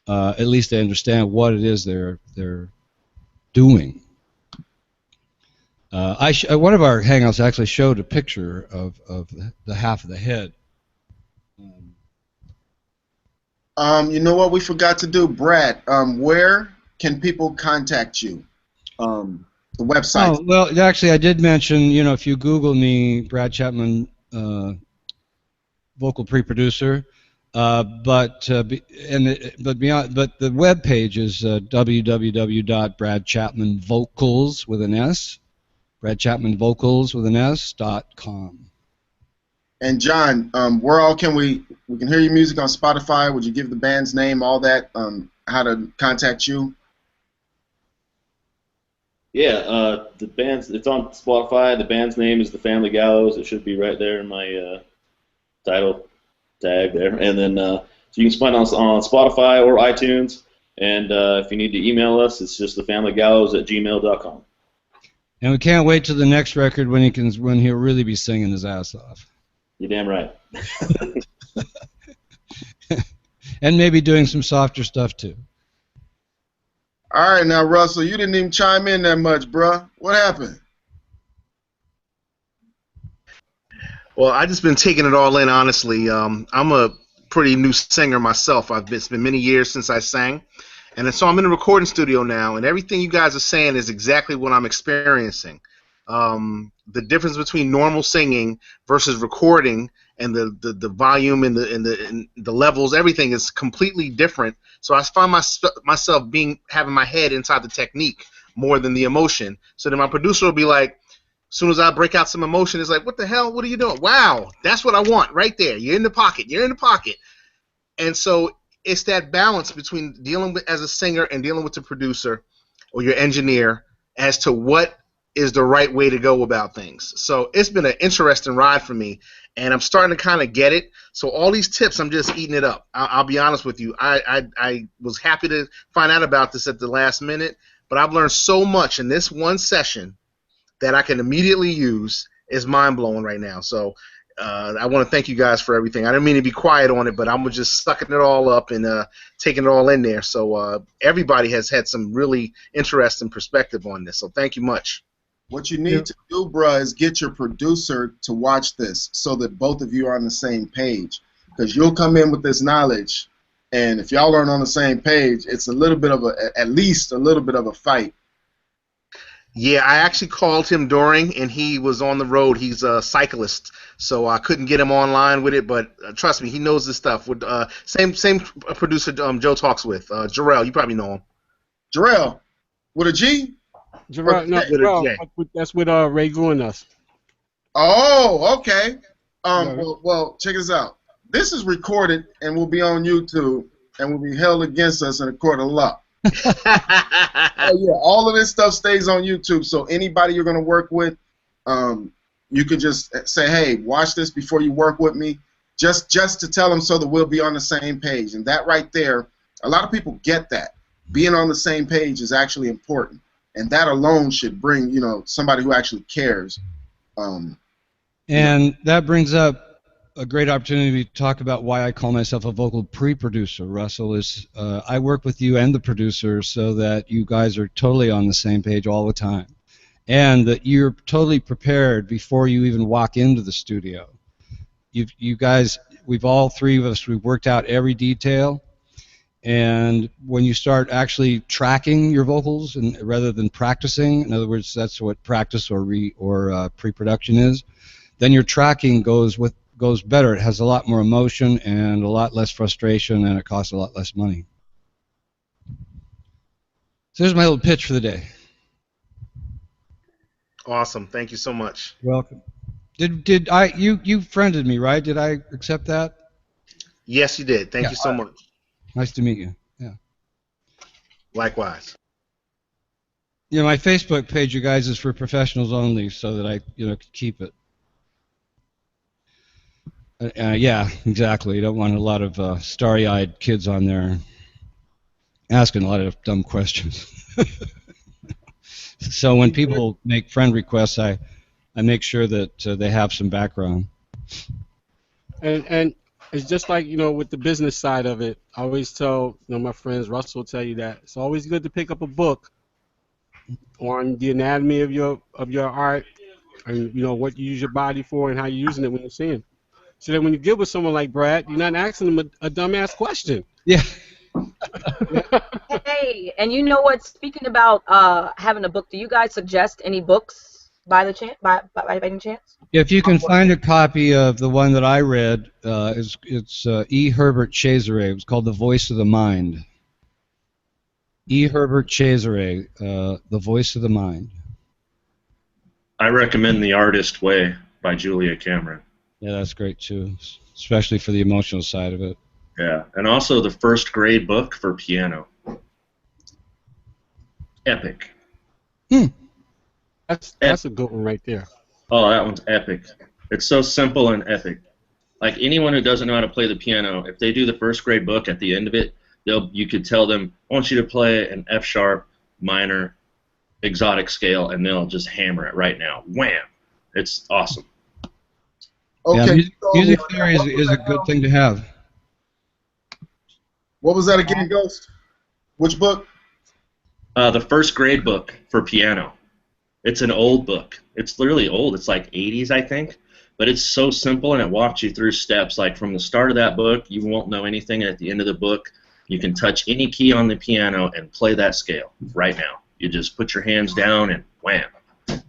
D: at least they understand what it is they're doing. One of our hangouts actually showed a picture of the half of the head.
A: You know what we forgot to do, Brad? Where can people contact you? The website.
D: Oh, well, actually, I did mention, you know, if you Google me, Brad Chapman, vocal pre-producer, but the web page is www.bradchapmanvocals with an S, bradchapmanvocals with an S.com.
A: And John, where all can we can hear your music on Spotify? Would you give the band's name, all that, how to contact you?
B: Yeah, the band's, it's on Spotify. The band's name is the Family Gallows. It should be right there in my title tag there. And then so you can find us on Spotify or iTunes. And if you need to email us, it's just thefamilygallows@gmail.com.
D: And we can't wait till the next record when he'll really be singing his ass off.
B: You're damn right.
D: And maybe doing some softer stuff too.
A: All right, now Russell, you didn't even chime in that much, bruh. What happened?
H: Well, I just been taking it all in, honestly. I'm a pretty new singer myself. It's been many years since I sang, and so I'm in a recording studio now, and everything you guys are saying is exactly what I'm experiencing. The difference between normal singing versus recording, and the volume and the levels, everything is completely different. So I find myself having my head inside the technique more than the emotion. So then my producer will be like, as soon as I break out some emotion, it's like, what the hell? What are you doing? Wow, that's what I want right there. You're in the pocket. You're in the pocket. And so it's that balance between dealing with as a singer and dealing with the producer or your engineer as to what is the right way to go about things. So it's been an interesting ride for me, and I'm starting to kind of get it. So all these tips, I'm just eating it up. I'll be honest with you. I was happy to find out about this at the last minute, but I've learned so much in this one session that I can immediately use. Is mind-blowing right now. So I want to thank you guys for everything. I didn't mean to be quiet on it, but I'm just sucking it all up and taking it all in there. So everybody has had some really interesting perspective on this. So thank you much.
A: What you need to do, bruh, is get your producer to watch this so that both of you are on the same page. Because you'll come in with this knowledge, and if y'all aren't on the same page, it's a little bit of at least a little bit of a fight.
H: Yeah, I actually called him during, and he was on the road. He's a cyclist, so I couldn't get him online with it. But trust me, he knows this stuff. With same producer Joe talks with, Jarrell. You probably know him.
A: Jarrell, with a G?
G: Jarrell, no, Jarrell, that's with Ray Goin us.
A: Oh, okay. Well, check this out. This is recorded and will be on YouTube and will be held against us in a court of law. Oh, yeah, all of this stuff stays on YouTube, so anybody you're going to work with, you can just say, hey, watch this before you work with me, just to tell them so that we'll be on the same page. And that right there, a lot of people get that. Being on the same page is actually important, and that alone should bring, you know, somebody who actually cares.
D: And that brings up a great opportunity to talk about why I call myself a vocal pre-producer. Russell, is I work with you and the producer so that you guys are totally on the same page all the time, and that you're totally prepared before you even walk into the studio. You guys, we've all three of us, we've worked out every detail, and when you start actually tracking your vocals and rather than practicing, in other words, that's what practice or pre-production is, then your tracking goes better. It has a lot more emotion and a lot less frustration, and it costs a lot less money. So there's my little pitch for the day.
H: Awesome. Thank you so much.
D: Welcome. You friended me, right? Did I accept that?
H: Yes, you did. Thank you so much.
D: Nice to meet you. Yeah.
H: Likewise.
D: Yeah, my Facebook page, you guys, is for professionals only, so that I, can keep it. Yeah, exactly. You don't want a lot of starry-eyed kids on there asking a lot of dumb questions. So when people make friend requests, I make sure that they have some background.
G: And it's just like, with the business side of it. I always tell, my friends, Russell will tell you that it's always good to pick up a book on the anatomy of your art, and what you use your body for and how you're using it when you're singing. So that when you get with someone like Brad, you're not asking them a dumbass question.
D: Yeah.
F: Hey, and you know what? Speaking about having a book, do you guys suggest any books by any chance?
D: If you can find a copy of the one that I read, it's E. Herbert Cesare. It was called The Voice of the Mind. E. Herbert Cesare, The Voice of the Mind.
E: I recommend The Artist Way by Julia Cameron.
D: Yeah, that's great too, especially for the emotional side of it.
E: Yeah, and also the first grade book for piano. Epic.
G: That's a good one right there.
E: Oh, that one's epic. It's so simple and epic. Like anyone who doesn't know how to play the piano, if they do the first grade book at the end of it, you could tell them, I want you to play an F sharp minor exotic scale, and they'll just hammer it right now. Wham! It's awesome.
A: Okay.
D: Yeah, music theory is a good thing to have.
A: What was that again, Ghost? Which book?
E: The first grade book for piano. It's an old book. It's literally old. It's like 80s, I think. But it's so simple, and it walks you through steps. Like from the start of that book, you won't know anything. At the end of the book, you can touch any key on the piano and play that scale right now. You just put your hands down and wham.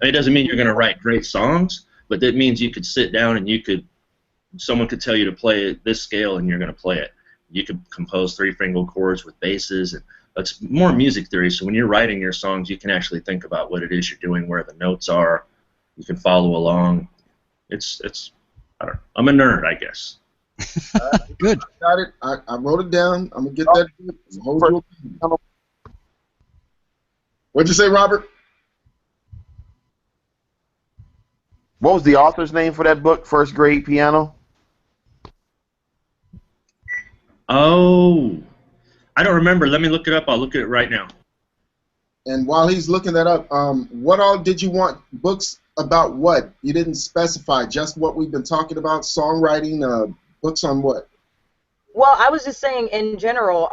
E: It doesn't mean you're going to write great songs, but that means you could sit down and someone could tell you to play this scale and you're going to play it. You could compose three-finger chords with basses, and it's more music theory. So when you're writing your songs, you can actually think about what it is you're doing, where the notes are. You can follow along. It's I don't know. I'm a nerd, I guess.
D: Good.
A: Got it. I wrote it down. I'm gonna get that. What'd you say, Robert?
C: What was the author's name for that book, First Grade Piano?
E: Oh, I don't remember. Let me look it up. I'll look at it right now.
A: And while he's looking that up, what all did you want? Books about what? You didn't specify. Just what we've been talking about, songwriting, books on what?
F: Well, I was just saying in general,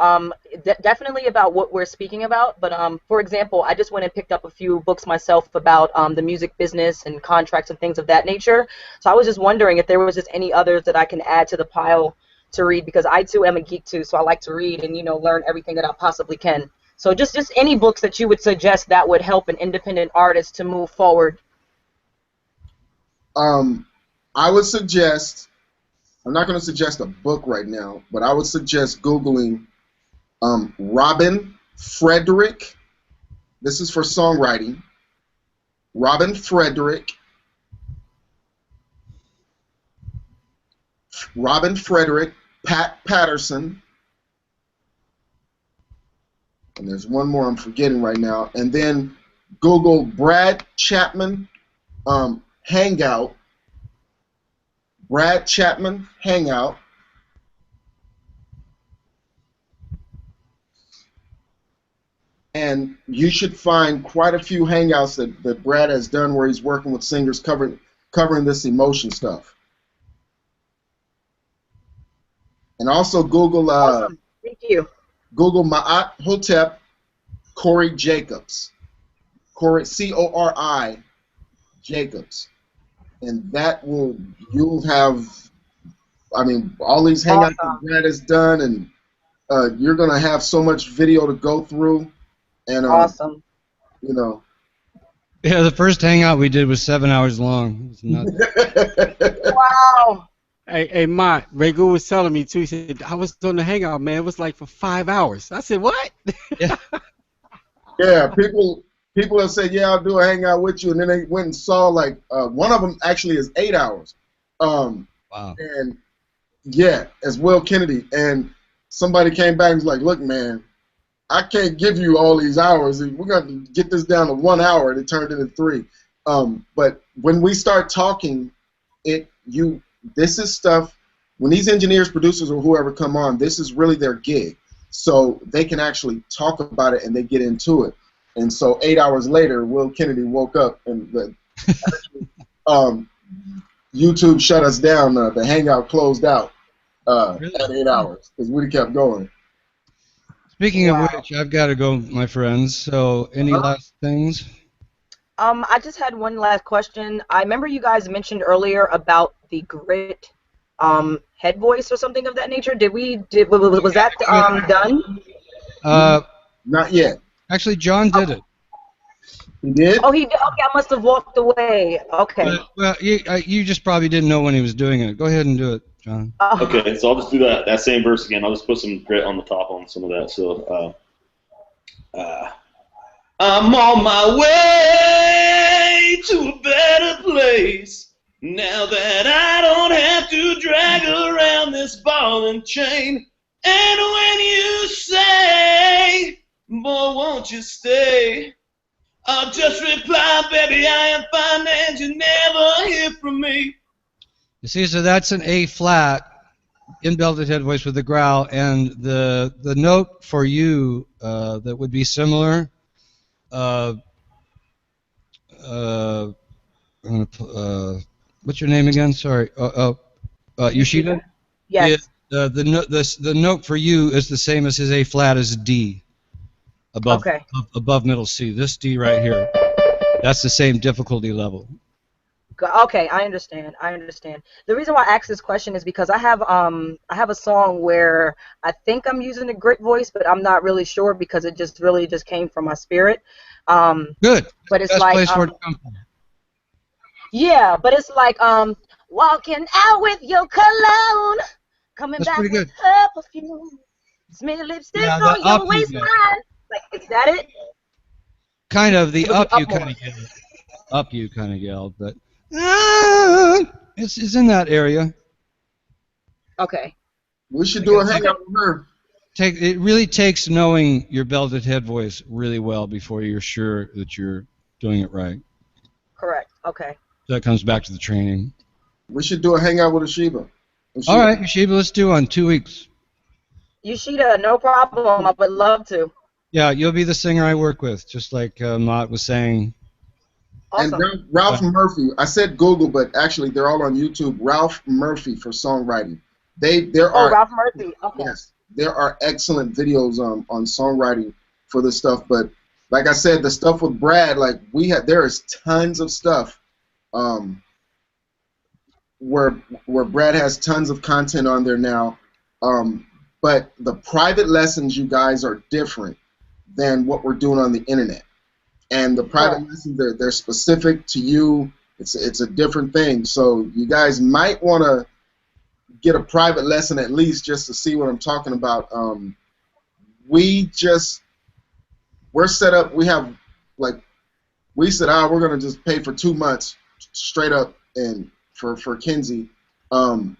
F: definitely about what we're speaking about. But for example, I just went and picked up a few books myself about the music business and contracts and things of that nature. So I was just wondering if there was just any others that I can add to the pile to read, because I too am a geek too, so I like to read and learn everything that I possibly can. So just any books that you would suggest that would help an independent artist to move forward.
A: I would suggest, I'm not going to suggest a book right now, but I would suggest Googling Robin Frederick. This is for songwriting. Robin Frederick. Pat Patterson. And there's one more I'm forgetting right now. And then Google Brad Chapman Hangout. Brad Chapman Hangout. And you should find quite a few hangouts that Brad has done where he's working with singers covering this emotion stuff. And also Google
F: Awesome. Thank you.
A: Google Ma'at Hotep Corey Jacobs. Corey, C-O-R-I Jacobs. And that will, you'll have, I mean, all these hangouts that Brad has done, and you're going to have so much video to go through. And
F: awesome.
D: Yeah, the first hangout we did was 7 hours long. It was nuts.
F: Wow.
G: Hey, Mott, Regu was telling me too. He said, I was on the hangout, man. It was like for 5 hours. I said, what?
D: Yeah.
A: Yeah, people have said, yeah, I'll do a hangout with you, and then they went and saw, like, one of them actually is 8 hours.
D: Wow.
A: And, yeah, as Will Kennedy. And somebody came back and was like, look, man, I can't give you all these hours. We're going to get this down to 1 hour, and it turned into 3. But when we start talking, this is stuff, when these engineers, producers, or whoever come on, this is really their gig. So they can actually talk about it and they get into it. And so 8 hours later, Will Kennedy woke up and YouTube shut us down. The hangout closed out
D: Really?
A: at 8 hours because we kept going.
D: Speaking of which, I've got to go, my friends. So, any last things?
F: I just had one last question. I remember you guys mentioned earlier about the grit head voice or something of that nature. Was that done?
A: Not yet.
D: Actually, John did it.
A: He did?
F: Oh, he did. Okay, I must have walked away. Okay.
D: Well, you just probably didn't know when he was doing it. Go ahead and do it, John.
B: Okay, so I'll just do that same verse again. I'll just put some grit on the top on some of that. So, I'm on my way to a better place now that I don't have to drag around this ball and chain. And when you say, boy, won't you stay? I'll just reply, baby, I am fine, and you never hear from me.
D: You see, so that's an A flat in belted head voice with a growl, and the note for you that would be similar. What's your name again? Sorry. Yoshida?
F: Yes.
D: The note for you is the same as his A flat as D. Above middle C. This D right here. That's the same difficulty level.
F: Okay, I understand. The reason why I asked this question is because I have a song where I think I'm using a grit voice, but I'm not really sure because it just really came from my spirit.
D: Good.
F: But it's
D: Best
F: like
D: place for it to come from.
F: Yeah, but it's like walking out with your cologne, coming
D: That's
F: back
D: pretty
F: with
D: good.
F: her perfume, smell lipstick
D: Yeah, the
F: on
D: up
F: your
D: you
F: waistline.
D: get.
F: Like, is that it?
D: Kind of the
F: It would
D: up
F: be
D: you
F: up more.
D: kind of yelled. Up you kind of yelled, but it's in that area.
F: Okay.
A: We should do a hangout with her.
D: It really takes knowing your belted head voice really well before you're sure that you're doing it right.
F: Correct. Okay.
D: That comes back to the training.
A: We should do a hangout with Ashiba.
D: All right, Yeshiva, let's do on 2 weeks.
F: Yoshida, no problem. I would love to.
D: Yeah, you'll be the singer I work with, just like Mott was saying.
F: Awesome.
A: And Ralph Murphy, I said Google, but actually they're all on YouTube. Ralph Murphy for songwriting. There are
F: Ralph Murphy. Okay.
A: Yes, there are excellent videos on songwriting for this stuff. But like I said, the stuff with Brad, like there is tons of stuff where Brad has tons of content on there now. But the private lessons, you guys, are different than what we're doing on the internet. And the private lessons, they're specific to you. It's a different thing. So you guys might want to get a private lesson at least just to see what I'm talking about. We're set up. We have we said, we're gonna just pay for 2 months straight up and for Kenzie, because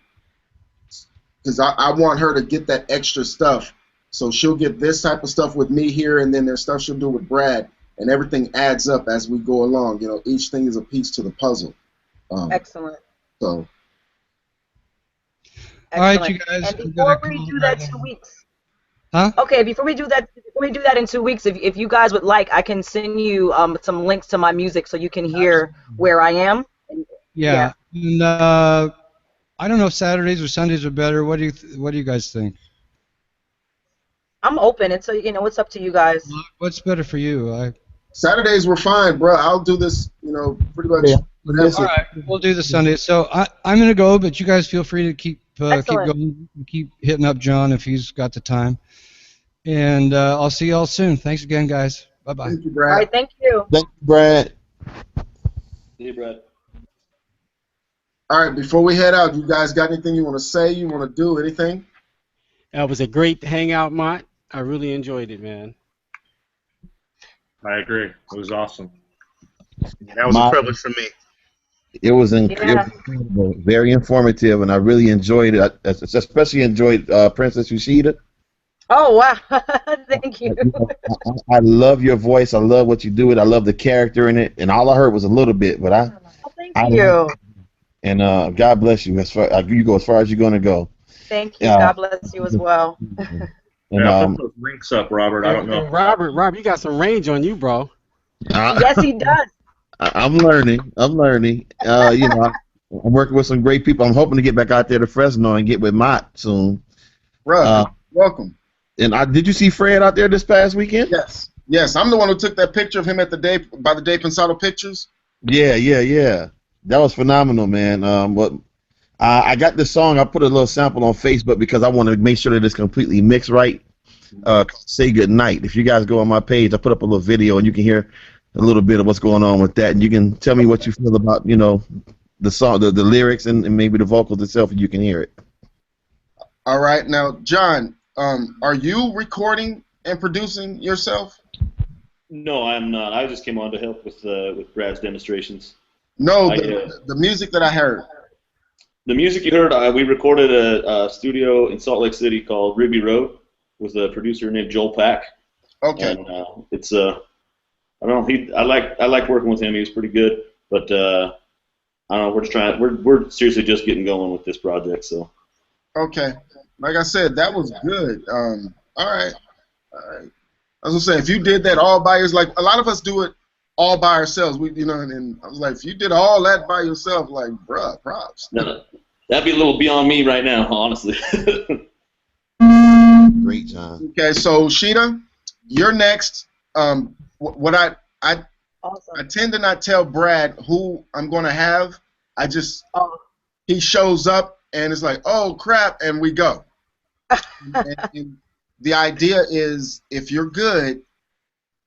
A: I want her to get that extra stuff. So she'll get this type of stuff with me here, and then there's stuff she'll do with Brad. And everything adds up as we go along. You know, each thing is a piece to the puzzle.
F: Excellent.
A: So.
F: Excellent.
D: All right, you guys.
F: And before we do that 2 weeks.
D: Huh?
F: Okay, before we do that in 2 weeks, if you guys would like, I can send you some links to my music so you can hear where I am.
D: Yeah. And I don't know if Saturdays or Sundays are better. What do you guys think?
F: I'm open. It's it's up to you guys.
D: What's better for you?
A: Saturdays were fine, bro. I'll do this, pretty much.
C: Yeah.
D: All right, we'll do the Sunday. So I'm gonna go, but you guys feel free to keep going, keep hitting up John if he's got the time. And I'll see you all soon. Thanks again, guys. Bye bye.
A: Thank you, Brad.
F: All right, thank you.
C: Thank you, Brad.
B: See you, Brad.
A: All right, before we head out, you guys got anything you want to say? You want to do anything?
G: That was a great hangout, Mott. I really enjoyed it, man.
E: I agree. It was awesome.
H: That was a privilege for me.
C: It was incredible, very informative, and I really enjoyed it. I especially enjoyed Princess Yoshida.
F: Oh, wow. Thank you.
C: I love your voice. I love what you do. I love the character in it. And all I heard was a little bit, but
F: thank you.
C: And God bless you. As far you go as far as you're going to go.
F: Thank you. God bless you as well.
C: And,
E: put those links up, Robert. I don't know.
G: Robert, you got some range on you, bro.
F: Yes, he does.
C: I'm learning. I'm working with some great people. I'm hoping to get back out there to Fresno and get with Mott soon.
A: Bro, welcome.
C: And did you see Fred out there this past weekend?
A: Yes. Yes, I'm the one who took that picture of him at by the Day Pensado Pictures.
C: Yeah. That was phenomenal, man. I got this song. I put a little sample on Facebook because I want to make sure that it's completely mixed right. Say Good Night. If you guys go on my page, I put up a little video and you can hear a little bit of what's going on with that, and you can tell me what you feel about the song, the lyrics, and maybe the vocals itself, and you can hear it.
A: All right, now John, are you recording and producing yourself?
B: No, I'm not. I just came on to help with Brad's demonstrations.
A: No, the music that I heard.
B: The music you heard, we recorded a studio in Salt Lake City called Ruby Road with a producer named Joel Pack.
A: Okay.
B: And it's I don't know. I like working with him. He was pretty good, but I don't know. We're seriously just getting going with this project. So.
A: Okay. Like I said, that was good. All right. I was gonna say, if you did that all by yourself, like a lot of us do it all by ourselves. And I was like, if you did all that by yourself, like, bruh, props.
B: No, that'd be a little beyond me right now, honestly.
C: Great, John.
A: Okay, so Sheeta, you're next. What I tend to not tell Brad who I'm gonna have. He shows up and it's like, oh crap, and we go. and the idea is, if you're good,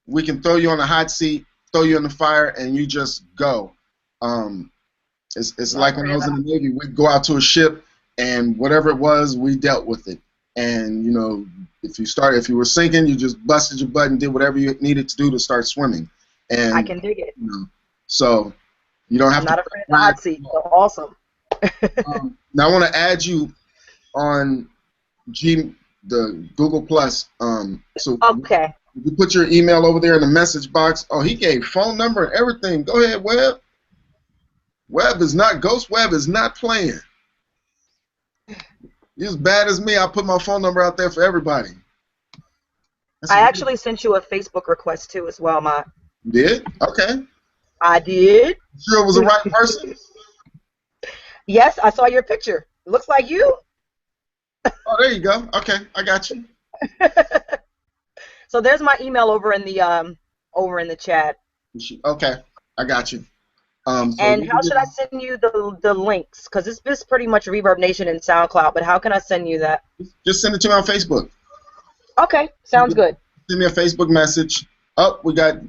A: we can throw you on the hot seat, throw you in the fire, and you just go. It's like when I was in the Navy, we'd go out to a ship, and whatever it was, we dealt with it. And if you were sinking, you just busted your butt and did whatever you needed to do to start swimming. And
F: I can dig it.
A: So you don't have to.
F: I'm not afraid of the hot seat. So awesome.
A: Now I want to add you on the Google Plus. So
F: okay.
A: You put your email over there in the message box. Oh, he gave phone number and everything. Go ahead, Webb. Ghost Webb is not playing. You're as bad as me. I put my phone number out there for everybody.
F: I actually sent you a Facebook request too as well, Mott.
A: Did? Okay.
F: I did.
A: Sure it was the right person?
F: Yes, I saw your picture. It looks like you.
A: Oh, there you go. Okay, I got you.
F: So there's my email over in the chat.
A: Okay, I got you.
F: And how should I send you the links? Because it's pretty much Reverb Nation and SoundCloud, but how can I send you that?
A: Just send it to me on Facebook.
F: Okay, sounds good.
A: Send me a Facebook message. Oh, we got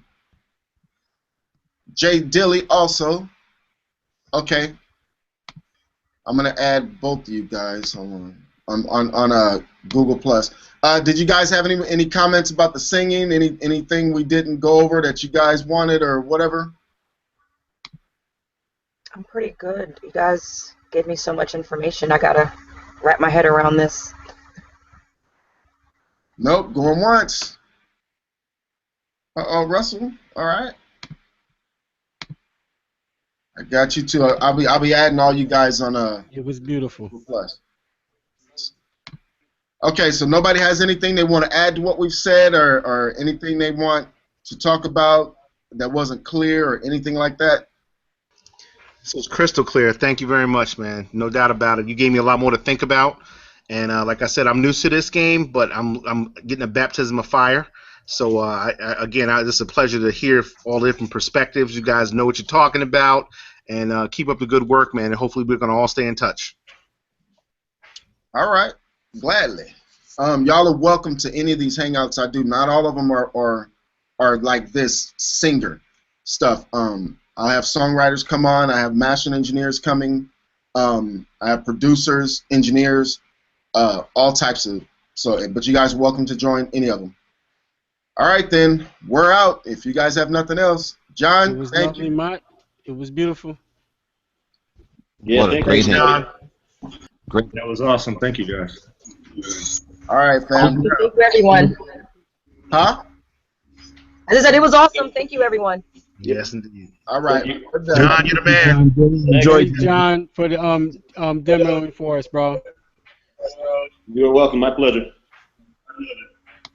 A: John Dilley also. Okay. I'm gonna add both of you guys. Hold on Google Plus. Did you guys have any comments about the singing? Anything we didn't go over that you guys wanted or whatever?
F: I'm pretty good. You guys gave me so much information. I gotta wrap my head around this.
A: Nope, going once. Uh-oh, Russell. All right. I got you too. I'll be adding all you guys on
G: It was beautiful.
A: Plus. Okay, so nobody has anything they want to add to what we've said or anything they want to talk about that wasn't clear or anything like that?
H: So it's crystal clear. Thank you very much, man. No doubt about it. You gave me a lot more to think about. And like I said, I'm new to this game, but I'm getting a baptism of fire. So again, it's a pleasure to hear all the different perspectives. You guys know what you're talking about, and keep up the good work, man. And hopefully we're gonna all stay in touch.
A: All right, gladly. Y'all are welcome to any of these hangouts I do. Not all of them are like this singer stuff. I have songwriters come on. I have mastering engineers coming. I have producers, engineers, all types of. But you guys are welcome to join any of them. All right, then. We're out. If you guys have nothing else. John, thank you.
G: Mott. It was beautiful.
B: Yeah,
C: What a great
B: John.
C: Great.
E: That was awesome. Thank you, guys.
A: All right, fam.
F: Thank you, everyone.
A: Huh?
F: I just said it was awesome. Thank you, everyone.
H: Yes, indeed.
A: All right.
H: John, you're the man.
C: Enjoy.
G: Thanks, John, for the demoing for us, bro.
B: You're welcome. My pleasure.